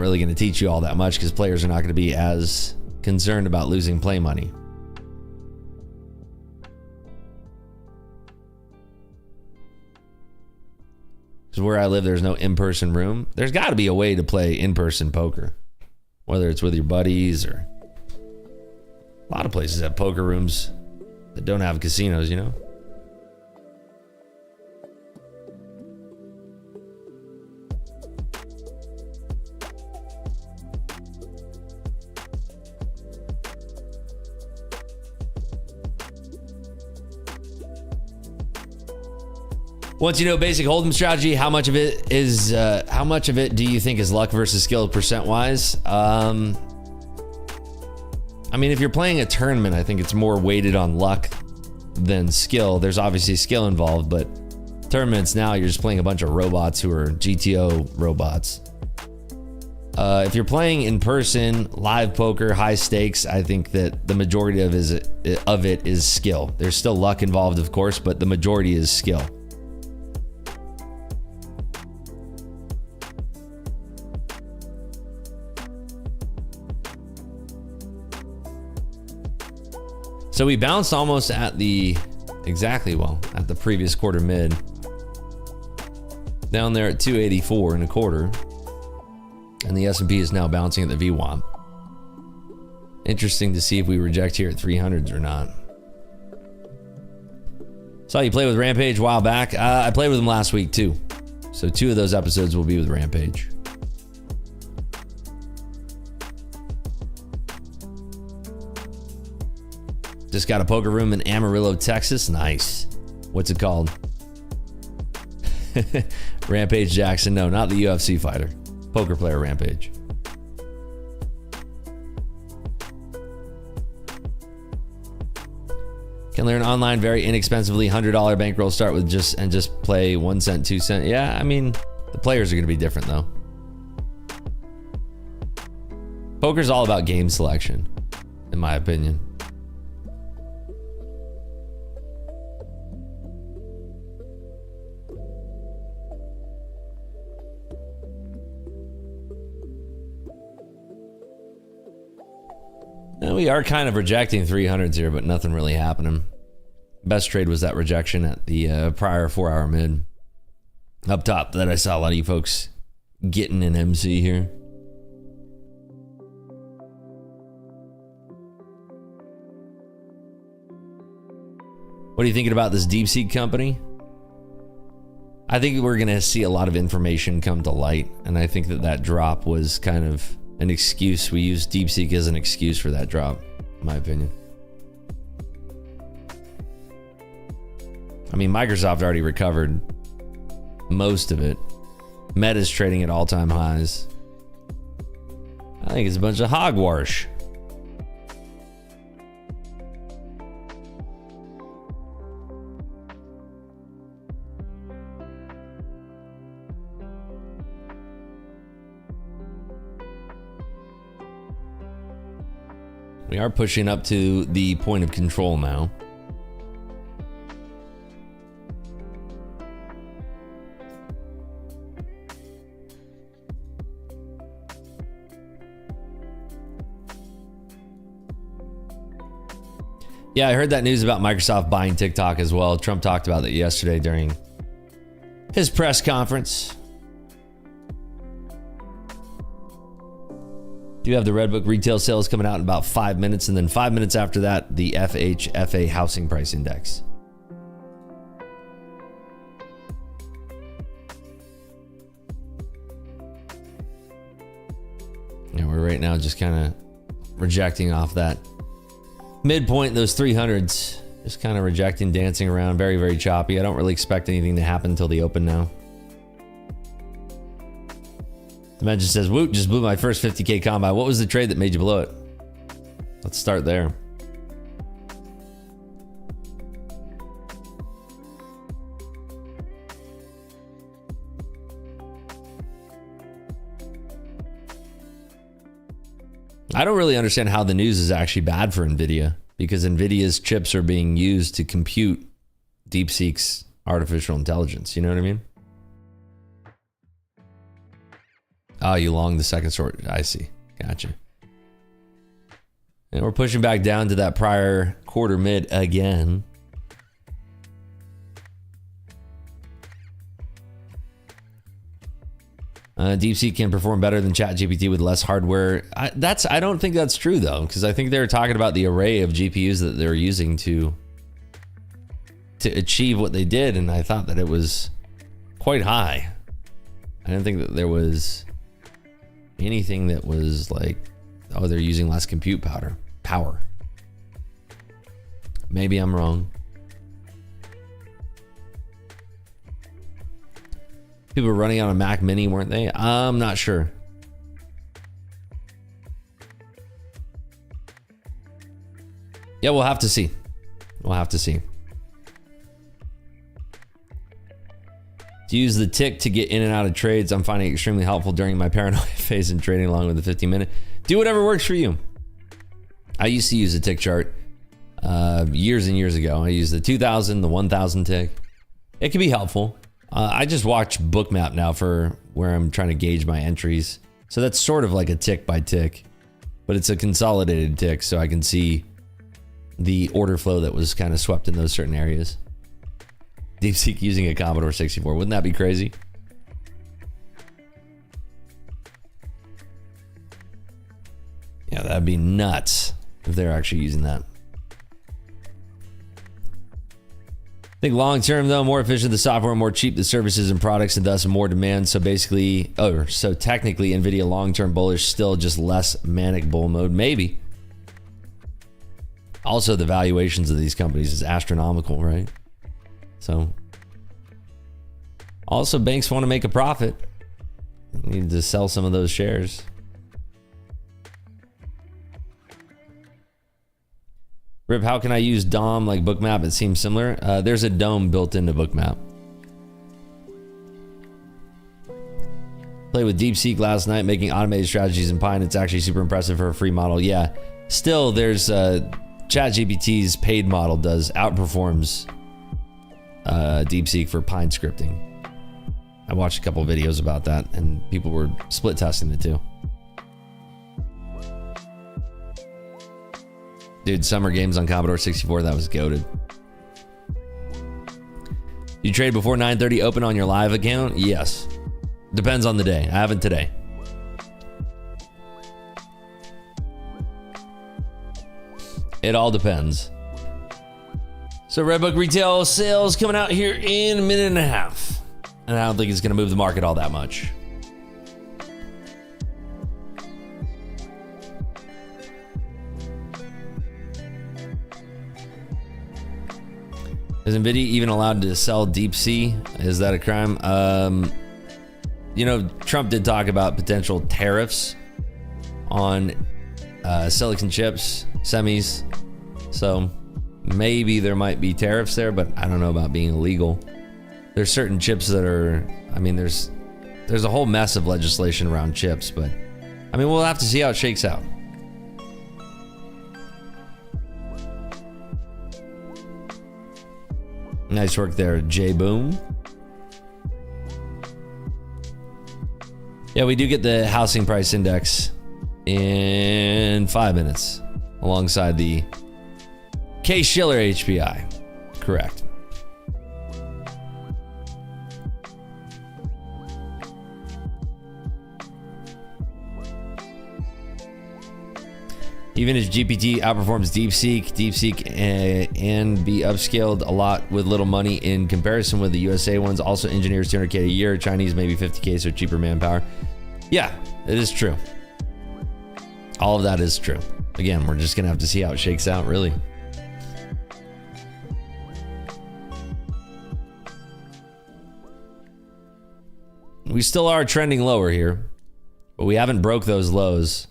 really going to teach you all that much because players are not going to be as concerned about losing play money. because where I live, there's no in-person room. There's got to be a way to play in-person poker, whether it's with your buddies or a lot of places have poker rooms that don't have casinos, you know? Once you know basic hold'em strategy, how much of it do you think is luck versus skill percent-wise? I mean, if you're playing a tournament, I think it's more weighted on luck than skill. There's obviously skill involved, but tournaments now, you're just playing a bunch of robots who are GTO robots. If you're playing in person, live poker, high stakes, I think that the majority of it is skill. There's still luck involved, of course, but the majority is skill. So we bounced almost at the previous quarter mid. Down there at 284 and a quarter. And the S&P is now bouncing at the VWAP. Interesting to see if we reject here at 300s or not. Saw you play with Rampage a while back. I played with him last week too. So 2 of those episodes will be with Rampage. Just got a poker room in Amarillo, Texas. Nice. What's it called? Rampage Jackson. No, not the UFC fighter. Poker player Rampage. Can learn online very inexpensively. $100 bankroll start with just play 1 cent, 2 cent. Yeah, I mean, the players are going to be different though. Poker's all about game selection, in my opinion. We are kind of rejecting 300s here, but nothing really happening. Best trade was that rejection at the prior 4-hour mid. Up top that I saw a lot of you folks getting an MC here. What are you thinking about this DeepSeek company? I think we're going to see a lot of information come to light, and I think that drop was kind of an excuse. We use DeepSeek as an excuse for that drop, in my opinion. I mean, Microsoft already recovered most of it. Meta's trading at all-time highs. I think it's a bunch of hogwash. We are pushing up to the point of control now. Yeah, I heard that news about Microsoft buying TikTok as well. Trump talked about that yesterday during his press conference. Do have the Redbook retail sales coming out in about 5 minutes, and then 5 minutes after that, the FHFA housing price index. Yeah, we're right now just kind of rejecting off that midpoint, those 300s. Just kind of rejecting, dancing around, very, very choppy. I don't really expect anything to happen until the open now. Dimension says, Woot, just blew my first 50K combine. What was the trade that made you blow it? Let's start there. I don't really understand how the news is actually bad for NVIDIA, because NVIDIA's chips are being used to compute DeepSeek's artificial intelligence. You know what I mean? Oh, you long the second short. I see. Gotcha. And we're pushing back down to that prior quarter mid again. DeepSeek can perform better than ChatGPT with less hardware. I don't think that's true though, because I think they're talking about the array of GPUs that they're using to achieve what they did, and I thought that it was quite high. I didn't think that there was anything that was like, oh, they're using less compute power. Maybe I'm wrong. People were running on a Mac Mini, weren't they? I'm not sure. Yeah, we'll have to see. We'll have to see. To use the tick to get in and out of trades, I'm finding it extremely helpful during my paranoia phase in trading along with the 15-minute. Do whatever works for you. I used to use a tick chart years and years ago. I used the 2000, the 1000 tick. It can be helpful. I just watch Bookmap now for where I'm trying to gauge my entries. So that's sort of like a tick by tick, but it's a consolidated tick, so I can see the order flow that was kind of swept in those certain areas. DeepSeek using a Commodore 64. Wouldn't that be crazy? Yeah, that'd be nuts if they're actually using that. I think long term though, more efficient the software, more cheap the services and products, and thus more demand. So basically, so technically Nvidia long term bullish, still just less manic bull mode, maybe. Also, the valuations of these companies is astronomical, right? So, also banks want to make a profit. They need to sell some of those shares. Rip, how can I use DOM like Bookmap? It seems similar. There's a DOM built into Bookmap. Played with DeepSeek last night, making automated strategies in Pine. It's actually super impressive for a free model. Yeah, still there's ChatGPT's paid model outperforms DeepSeek for Pine scripting. I watched a couple of videos about that, and people were split testing the two. Dude, summer games on Commodore 64, that was goated. You trade before 9:30 open on your live account? Yes. Depends on the day. I haven't today. It all depends. So Redbook retail sales coming out here in a minute and a half. And I don't think it's going to move the market all that much. Is Nvidia even allowed to sell deep sea? Is that a crime? You know, Trump did talk about potential tariffs on silicon chips, semis. So maybe there might be tariffs there, but I don't know about being illegal. There's certain chips that are, I mean, there's a whole mess of legislation around chips, but I mean, we'll have to see how it shakes out. Nice work there, J Boom. Yeah, we do get the housing price index in 5 minutes alongside the Case-Shiller HPI. Correct. Even if GPT outperforms DeepSeek and be upscaled a lot with little money in comparison with the USA ones. Also, engineers 200K a year. Chinese maybe 50K, so cheaper manpower. Yeah, it is true. All of that is true. Again, we're just gonna have to see how it shakes out, really. We still are trending lower here, but we haven't broke those lows.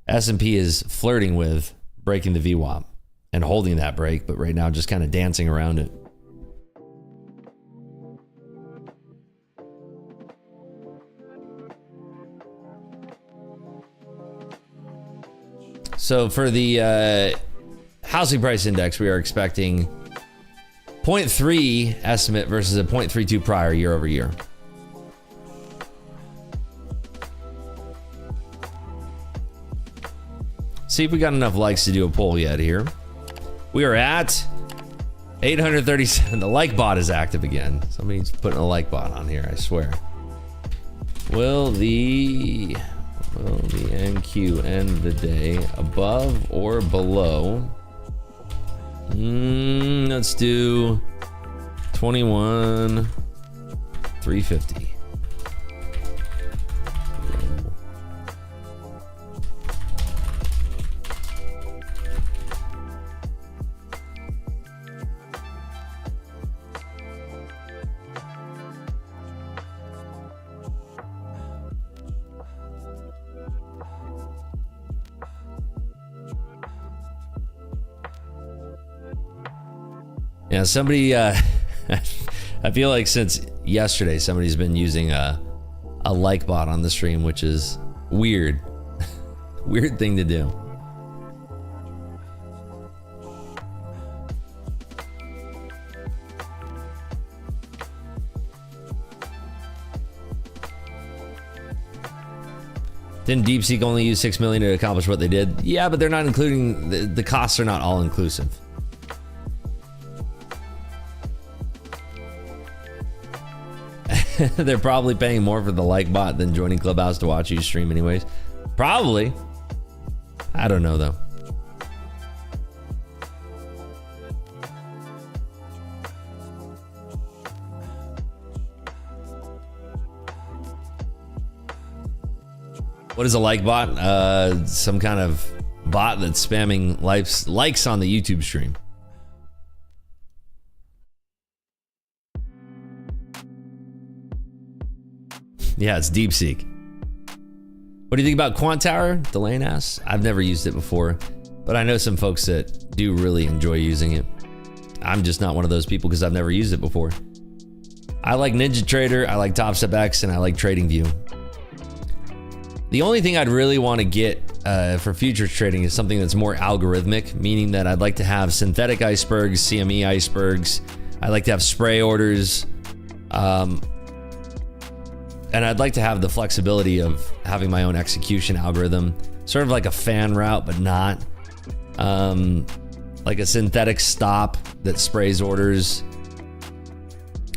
S&P is flirting with breaking the VWAP and holding that break, but right now just kind of dancing around it. So for the housing price index, we are expecting 0.3 estimate versus a 0.32 prior year over year. See if we got enough likes to do a poll yet here. We are at 837. The like bot is active again. Somebody's putting a like bot on here, I swear. Will the NQ end the day above or below? Let's do 21,350. Yeah, somebody, I feel like since yesterday, somebody's been using a like bot on the stream, which is weird. Weird thing to do. Didn't DeepSeek only use 6 million to accomplish what they did? Yeah, but they're not including, the costs are not all inclusive. They're probably paying more for the like bot than joining Clubhouse to watch you stream anyways. Probably. I don't know though. What is a like bot? Some kind of bot that's spamming likes on the YouTube stream. Yeah, it's DeepSeek. What do you think about Quant Tower? Delane asks. I've never used it before, but I know some folks that do really enjoy using it. I'm just not one of those people because I've never used it before. I like NinjaTrader, I like TopStepX, and I like TradingView. The only thing I'd really want to get for futures trading is something that's more algorithmic, meaning that I'd like to have synthetic icebergs, CME icebergs. I'd like to have spray orders. And I'd like to have the flexibility of having my own execution algorithm, sort of like a fan route, but not. Like a synthetic stop that sprays orders.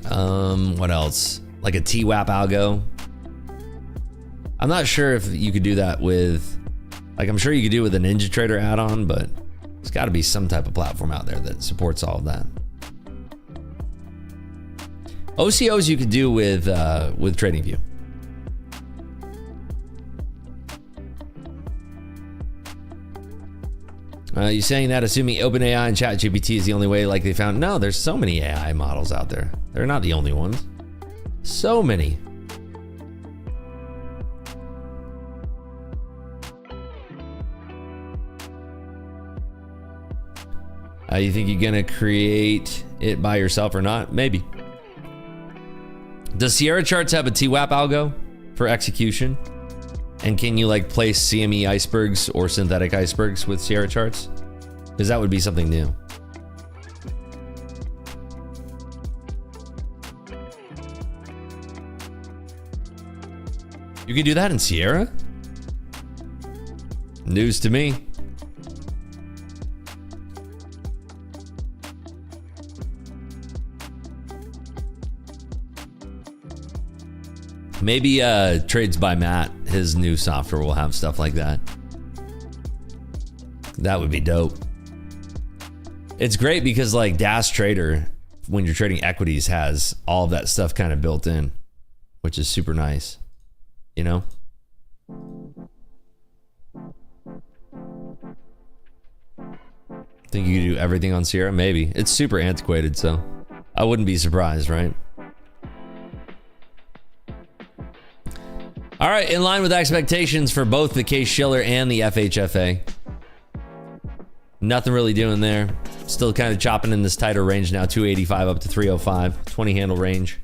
What else? Like a TWAP algo. I'm not sure if you could do that with, like, I'm sure you could do it with a NinjaTrader add-on, but there's got to be some type of platform out there that supports all of that. OCOs you could do with TradingView. You saying that assuming OpenAI and ChatGPT is the only way, like they found? No, there's so many AI models out there. They're not the only ones. So many. You think you're gonna create it by yourself or not? Maybe. Does Sierra Charts have a TWAP algo for execution? And can you like place CME icebergs or synthetic icebergs with Sierra Charts? Because that would be something new. You can do that in Sierra? News to me. Maybe Trades by Matt, his new software will have stuff like that. That would be dope. It's great because like Dash Trader, when you're trading equities, has all of that stuff kind of built in, which is super nice, you know? Think you could do everything on Sierra? Maybe. It's super antiquated, so I wouldn't be surprised, right? All right, in line with expectations for both the Case-Shiller and the FHFA. Nothing really doing there. Still kind of chopping in this tighter range now, 285 up to 305, 20 handle range.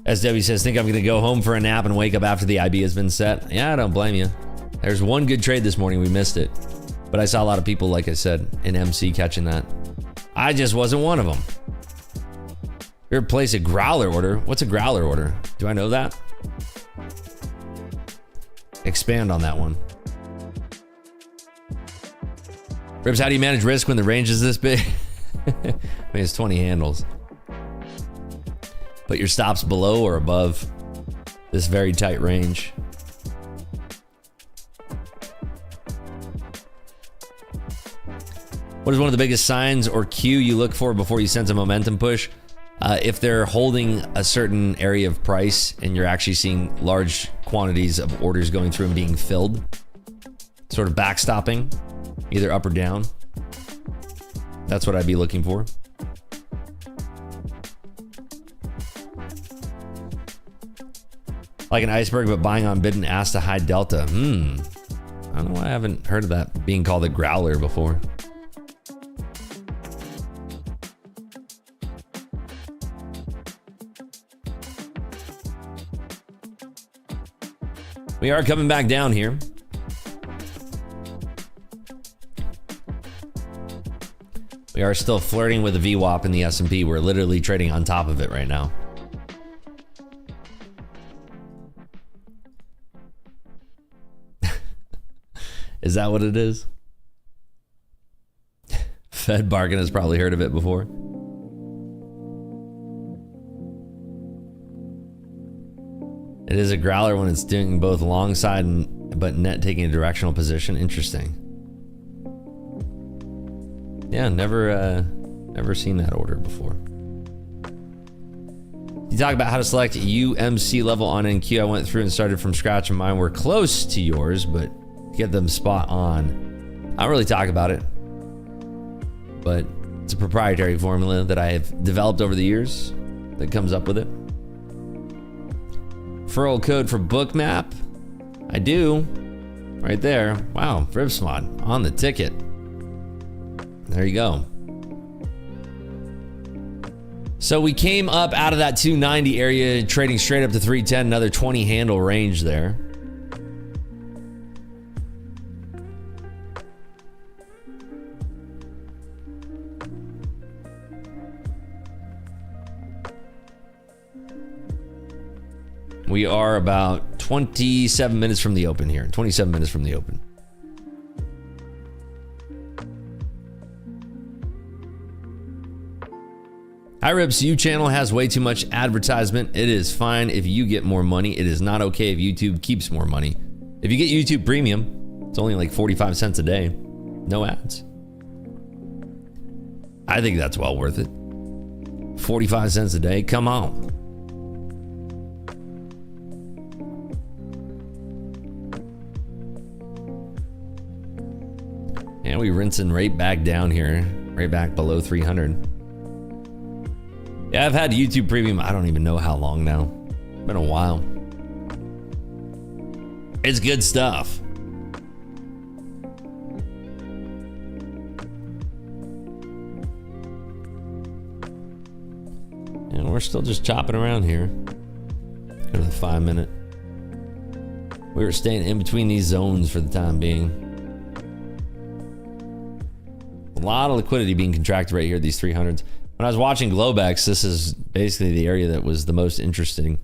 As Debbie says, think I'm gonna go home for a nap and wake up after the IB has been set. Yeah, I don't blame you. There's one good trade this morning, we missed it. But I saw a lot of people, like I said, in MC catching that. I just wasn't one of them. You ever place a growler order? What's a growler order? Do I know that? Expand on that one. Ribs, how do you manage risk when the range is this big? I mean, it's 20 handles. Put your stops below or above this very tight range. What is one of the biggest signs or cue you look for before you sense a momentum push? If they're holding a certain area of price and you're actually seeing large quantities of orders going through and being filled, sort of backstopping, either up or down. That's what I'd be looking for. Like an iceberg, but buying on bid and ask to high delta. I don't know why I haven't heard of that being called a growler before. We are coming back down here. We are still flirting with a VWAP in the S&P. We're literally trading on top of it right now. Is that what it is? Fed bargain has probably heard of it before. It is a growler when it's doing both long side and but net taking a directional position. Interesting. Yeah, never seen that order before. You talk about how to select UMC level on NQ. I went through and started from scratch, and mine were close to yours, but to get them spot on. I don't really talk about it, but it's a proprietary formula that I have developed over the years that comes up with it. Referral code for Bookmap. I do. Right there. Wow, Ripsmod on the ticket. There you go. So we came up out of that 290 area, trading straight up to 310, another 20 handle range there. We are about 27 minutes from the open here. 27 minutes from the open. Hi Ribs, you channel has way too much advertisement. It is fine if you get more money. It is not okay if YouTube keeps more money. If you get YouTube Premium, it's only like 45 cents a day. No ads. I think that's well worth it. 45 cents a day, come on. And we rinsing right back down here, right back below 300. Yeah, I've had YouTube Premium, I don't even know how long now. Been a while. It's good stuff. And we're still just chopping around here. Go to the 5 minute. We were staying in between these zones for the time being. A lot of liquidity being contracted right here at these 300s. When I was watching Globex, this is basically the area that was the most interesting.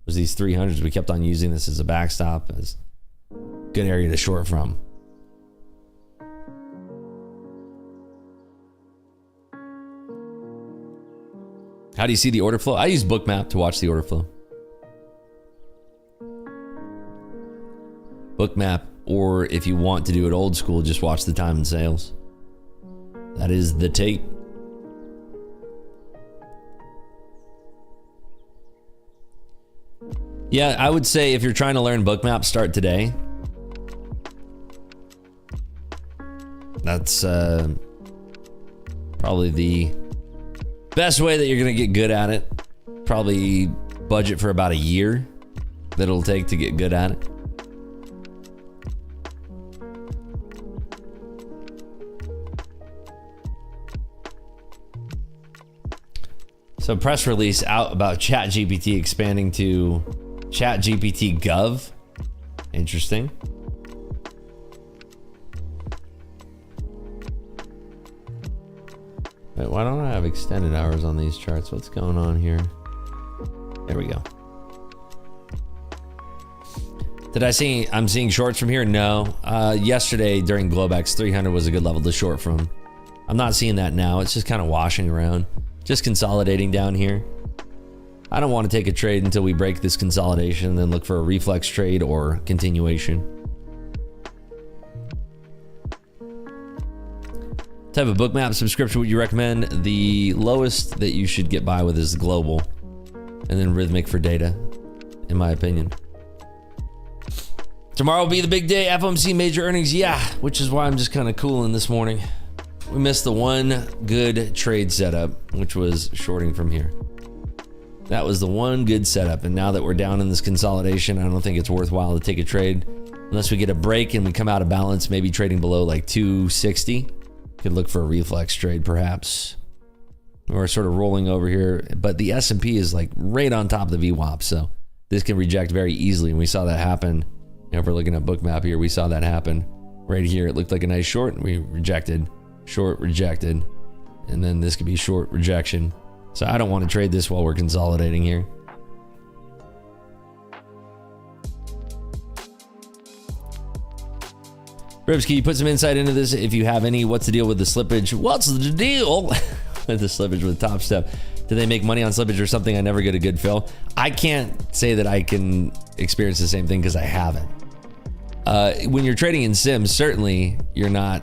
Was these 300s. We kept on using this as a backstop, as a good area to short from. How do you see the order flow? I use Bookmap to watch the order flow. Bookmap, or if you want to do it old school, just watch the time and sales. That is the tape. Yeah, I would say if you're trying to learn Bookmap, start today. That's probably the best way that you're gonna get good at it. Probably budget for about a year that it'll take to get good at it. So press release out about ChatGPT expanding to ChatGPT Gov. Interesting. Wait, why don't I have extended hours on these charts? What's going on here? There we go. Did I see, I'm seeing shorts from here? No. Yesterday during Globex, 300 was a good level to short from. I'm not seeing that now. It's just kind of washing around. Just consolidating down here. I don't want to take a trade until we break this consolidation and then look for a reflex trade or continuation. Type of bookmap subscription would you recommend? The lowest that you should get by with is global, and then rhythmic for data, in my opinion. Tomorrow will be the big day, FOMC major earnings, yeah, which is why I'm just kind of cooling this morning. We missed the one good trade setup, which was shorting from here. That was the one good setup, and now that we're down in this consolidation, I don't think it's worthwhile to take a trade unless we get a break and we come out of balance, maybe trading below like 260. Could look for a reflex trade perhaps. We're sort of rolling over here, but the S&P is like right on top of the VWAP, so this can reject very easily, and we saw that happen. You know, if we're looking at bookmap here, we saw that happen. Right here, it looked like a nice short, and we rejected. Short, rejected. And then this could be short, rejection. So I don't want to trade this while we're consolidating here. Ribs, can you put some insight into this if you have any? What's the deal with the slippage? What's the deal with the slippage with Top Step? Do they make money on slippage or something? I never get a good fill. I can't say that I can experience the same thing because I haven't. When you're trading in sims, certainly you're not,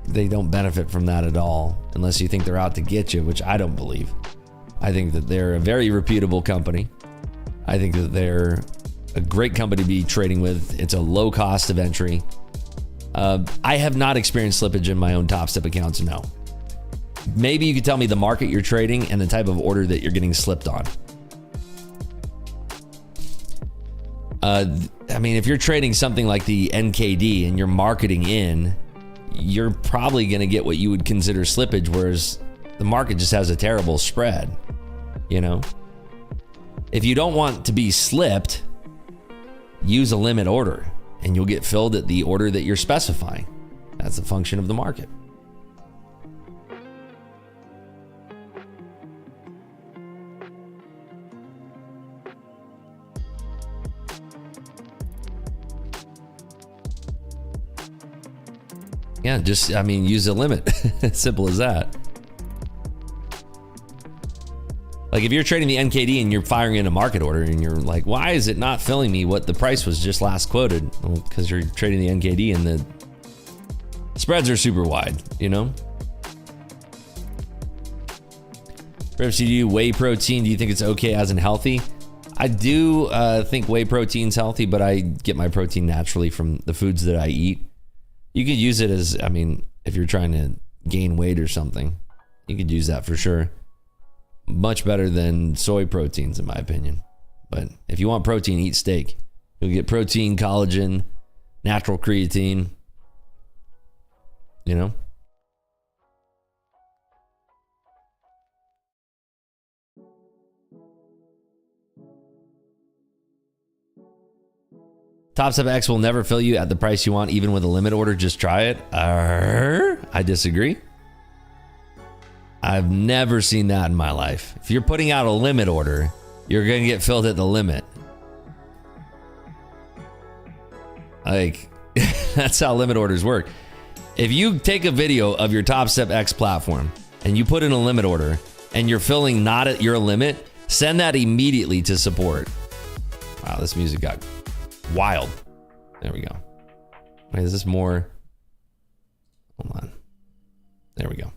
they don't benefit from that at all unless you think they're out to get you, which I don't believe. I think that they're a very reputable company. I think that they're a great company to be trading with. It's a low cost of entry. I have not experienced slippage in my own Top Step accounts, no. Maybe you could tell me the market you're trading and the type of order that you're getting slipped on. I mean, if you're trading something like the NKD and you're marketing in, you're probably going to get what you would consider slippage, whereas the market just has a terrible spread, you know? If you don't want to be slipped, use a limit order and you'll get filled at the order that you're specifying. That's a function of the market. Yeah, just, I mean, use a limit. Simple as that. Like if you're trading the NKD and you're firing in a market order and you're like, why is it not filling me what the price was just last quoted? Well, because you're trading the NKD and the spreads are super wide, you know? Perhaps you do whey protein. Do you think it's okay as in healthy? I do think whey protein's healthy, but I get my protein naturally from the foods that I eat. You could use it as, I mean, if you're trying to gain weight or something, you could use that for sure. Much better than soy proteins, in my opinion. But if you want protein, eat steak. You'll get protein, collagen, natural creatine, you know? Top Step X will never fill you at the price you want, even with a limit order. Just try it. I disagree. I've never seen that in my life. If you're putting out a limit order, you're going to get filled at the limit. Like, that's how limit orders work. If you take a video of your Top Step X platform and you put in a limit order and you're filling not at your limit, send that immediately to support. Wow, this music got wild. There we go. Wait, is this more? Hold on. There we go.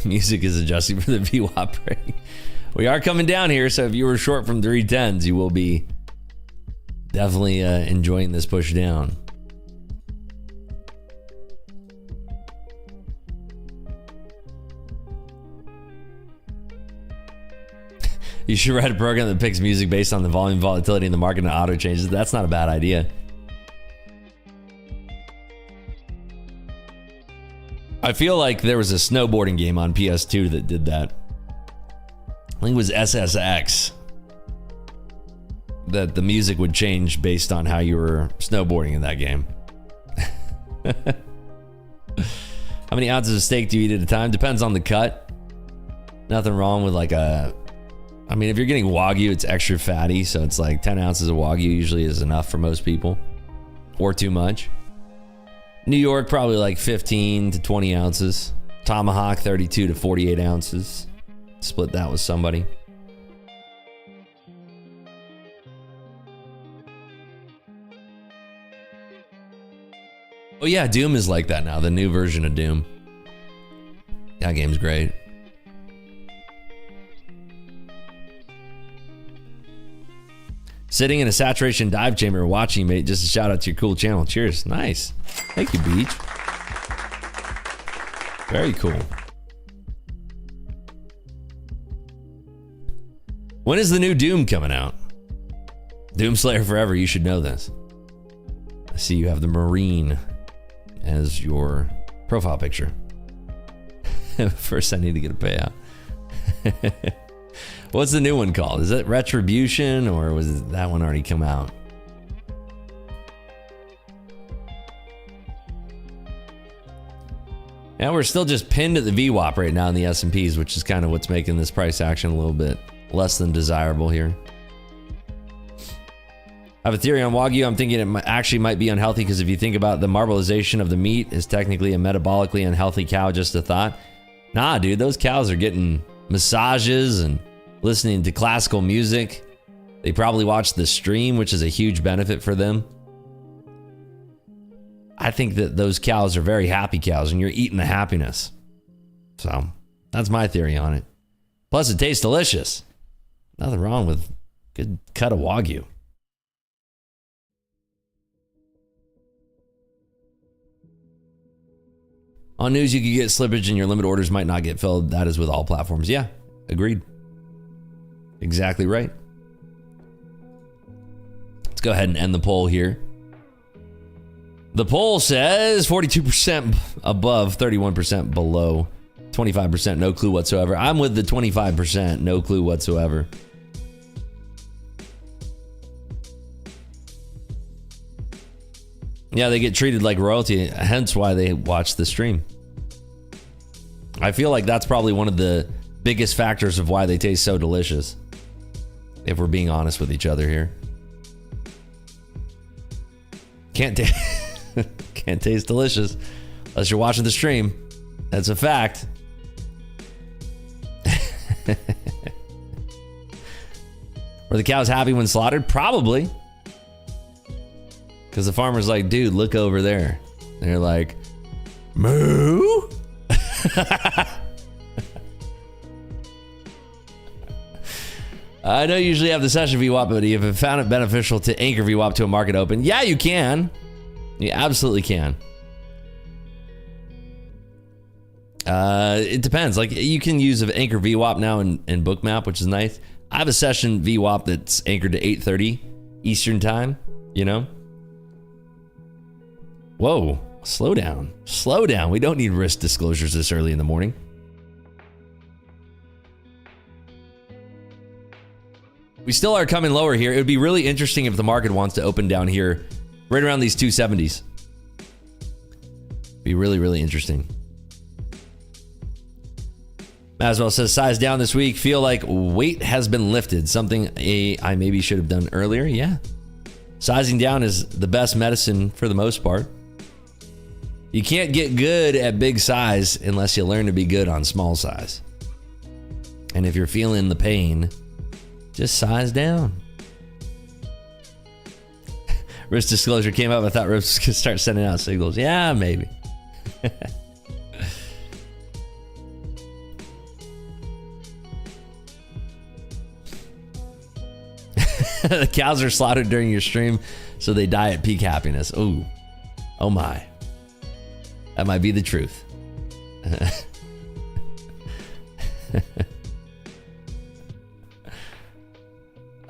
Music is adjusting for the VWAP rate. We are coming down here, so if you were short from 310s, you will be definitely enjoying this push down. You should write a program that picks music based on the volume volatility in the market and auto changes. That's not a bad idea. I feel like there was a snowboarding game on PS2 that did that. I think it was SSX. that the music would change based on how you were snowboarding in that game. How many ounces of steak do you eat at a time? Depends on the cut. Nothing wrong with like a... I mean, if you're getting Wagyu, it's extra fatty, so it's like 10 ounces of Wagyu usually is enough for most people. Or too much. New York, probably like 15 to 20 ounces. Tomahawk, 32 to 48 ounces. Split that with somebody. Oh yeah, Doom is like that now, the new version of Doom. That game's great. Sitting in a saturation dive chamber watching, mate. Just a shout out to your cool channel. Cheers. Nice. Thank you, Beach. Very cool. When is the new Doom coming out? Doom Slayer Forever, you should know this. I see you have the Marine as your profile picture. First, I need to get a payout. What's the new one called? Is it Retribution, or was that one already come out? Yeah, we're still just pinned at the VWAP right now in the S&Ps, which is kind of what's making this price action a little bit less than desirable here. I have a theory on Wagyu. I'm thinking it actually might be unhealthy, because if you think about the marbleization of the meat is technically a metabolically unhealthy cow, just a thought. Nah, dude, those cows are getting massages and listening to classical music. They probably watch the stream, which is a huge benefit for them. I think that those cows are very happy cows, and you're eating the happiness. So that's my theory on it. Plus, it tastes delicious. Nothing wrong with a good cut of Wagyu. On news, you could get slippage and your limit orders might not get filled. That is with all platforms. Yeah, agreed. Exactly right. Let's go ahead and end the poll here. The poll says 42% above, 31% below, 25% no clue whatsoever. I'm with the 25% no clue whatsoever. Yeah, they get treated like royalty, hence why they watch the stream. I feel like that's probably one of the biggest factors of why they taste so delicious, if we're being honest with each other here. Can't taste delicious unless you're watching the stream. That's a fact. Were the cows happy when slaughtered? Probably. Because the farmer's like, dude, look over there. And they're like, moo? I know you usually have the session VWAP, but if you found it beneficial to anchor VWAP to a market open, yeah, you can. You absolutely can. It depends. Like, you can use an anchor VWAP now in Bookmap, which is nice. I have a session VWAP that's anchored to 8:30 Eastern time, you know? Whoa, slow down. Slow down. We don't need risk disclosures this early in the morning. We still are coming lower here. It would be really interesting if the market wants to open down here right around these 270s. Be really, really interesting. Maswell says, size down this week. Feel like weight has been lifted. Something I maybe should have done earlier. Yeah. Sizing down is the best medicine for the most part. You can't get good at big size unless you learn to be good on small size. And if you're feeling the pain, just size down. Risk disclosure came up. I thought Rips could start sending out signals. Yeah, maybe. The cows are slaughtered during your stream, so they die at peak happiness. Ooh. Oh my. That might be the truth.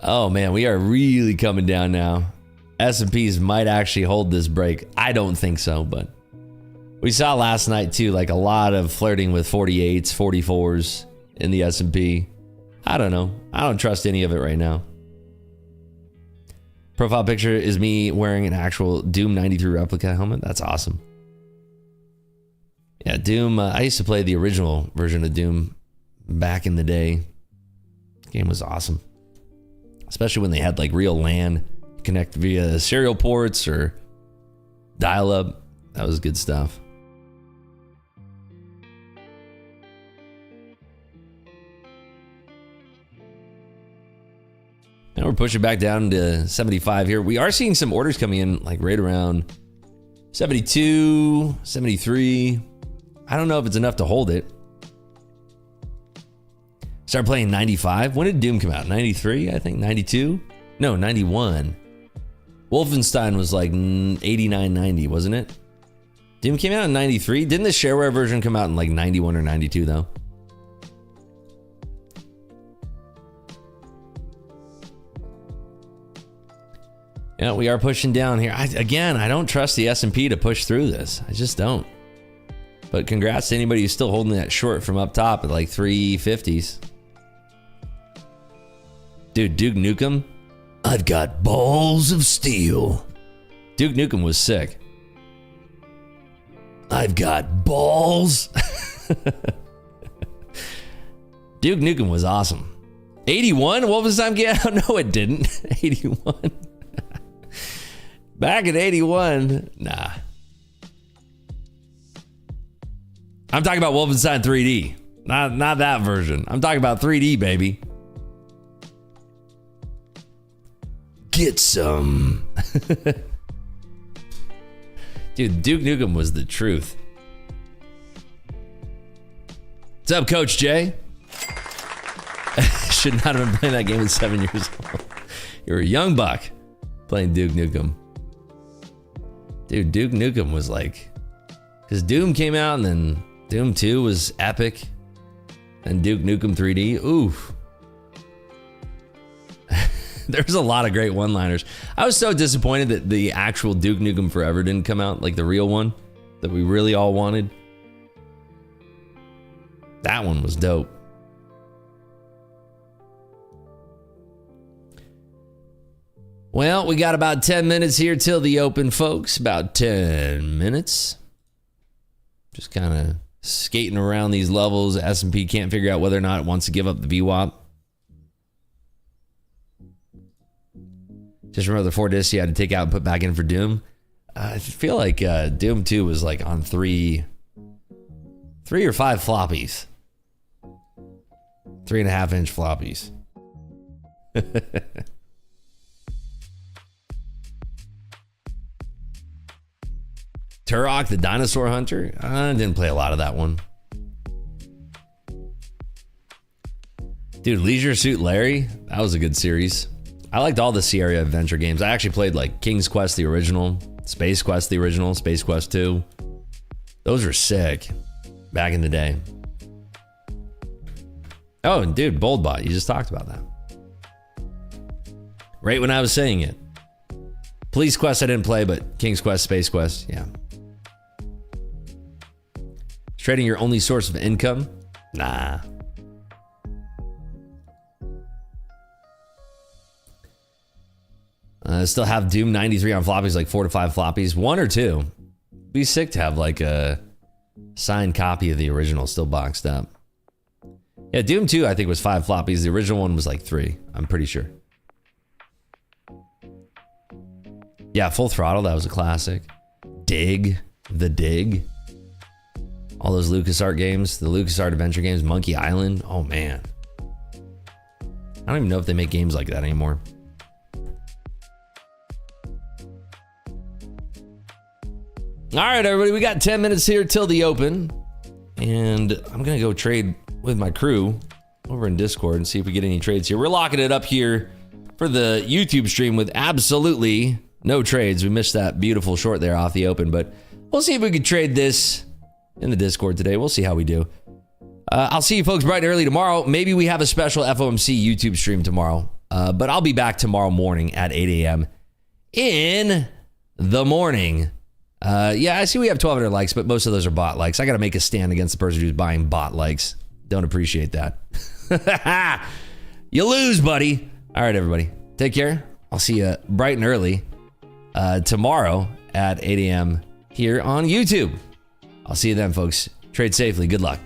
Oh man, we are really coming down now. S&Ps might actually hold this break. I don't think so, but we saw last night too, like a lot of flirting with 48s, 44s in the S&P. I don't know. I don't trust any of it right now. Profile picture is me wearing an actual Doom 93 replica helmet. That's awesome. Yeah, Doom. I used to play the original version of Doom back in the day. The game was awesome. Especially when they had like real LAN, connect via serial ports or dial-up. That was good stuff. Now we're pushing back down to 75 here. We are seeing some orders coming in like right around 72, 73. I don't know if it's enough to hold it. Start playing 95. When did Doom come out? 93, I think. 92? No, 91. Wolfenstein was like 89, 90, wasn't it? Doom came out in 93. Didn't the shareware version come out in like 91 or 92 though? Yeah, we are pushing down here. Again, I don't trust the S&P to push through this. I just don't. But congrats to anybody who's still holding that short from up top at like 350s. Dude, Duke Nukem. I've got balls of steel. Duke Nukem was sick. I've got balls. Duke Nukem was awesome. 81? What was time game? No, it didn't. 81. Back in 81, nah. I'm talking about Wolfenstein 3D. Not that version. I'm talking about 3D, baby. Get some. Dude, Duke Nukem was the truth. What's up, Coach Jay? Should not have been playing that game at 7 years old. You're a young buck playing Duke Nukem. Dude, Duke Nukem was like... Because Doom came out and then Doom 2 was epic. And Duke Nukem 3D, oof. There's a lot of great one-liners. I was so disappointed that the actual Duke Nukem Forever didn't come out, like the real one that we really all wanted. That one was dope. Well, we got about 10 minutes here till the open, folks. About 10 minutes. Just kind of skating around these levels. S&P can't figure out whether or not it wants to give up the VWAP. Just remember the 4 discs you had to take out and put back in for Doom. I feel like Doom 2 was like on 3 or 5 floppies. 3.5-inch floppies. Turok, the Dinosaur Hunter. I didn't play a lot of that one. Dude, Leisure Suit Larry. That was a good series. I liked all the Sierra adventure games. I actually played like King's Quest, the original, Space Quest, the original, Space Quest 2. Those were sick back in the day. Oh, and dude, BoldBot, you just talked about that. Right when I was saying it. Police Quest I didn't play, but King's Quest, Space Quest, yeah. Is trading your only source of income? Nah. Still have Doom 93 on floppies, like 4 to 5 floppies. 1 or 2. Be sick to have like a signed copy of the original still boxed up. Yeah, Doom 2 I think was 5 floppies. The original one was like 3. I'm pretty sure. Yeah, Full Throttle, that was a classic. Dig, The Dig. All those LucasArts games, the LucasArts adventure games, Monkey Island. Oh man. I don't even know if they make games like that anymore. All right, everybody, we got 10 minutes here till the open. And I'm going to go trade with my crew over in Discord and see if we get any trades here. We're locking it up here for the YouTube stream with absolutely no trades. We missed that beautiful short there off the open, but we'll see if we could trade this in the Discord today. We'll see how we do. I'll see you folks bright and early tomorrow. Maybe we have a special FOMC YouTube stream tomorrow, but I'll be back tomorrow morning at 8 a.m. in the morning. Yeah, I see we have 1,200 likes, but most of those are bot likes. I got to make a stand against the person who's buying bot likes. Don't appreciate that. You lose, buddy. All right, everybody. Take care. I'll see you bright and early tomorrow at 8 a.m. here on YouTube. I'll see you then, folks. Trade safely. Good luck.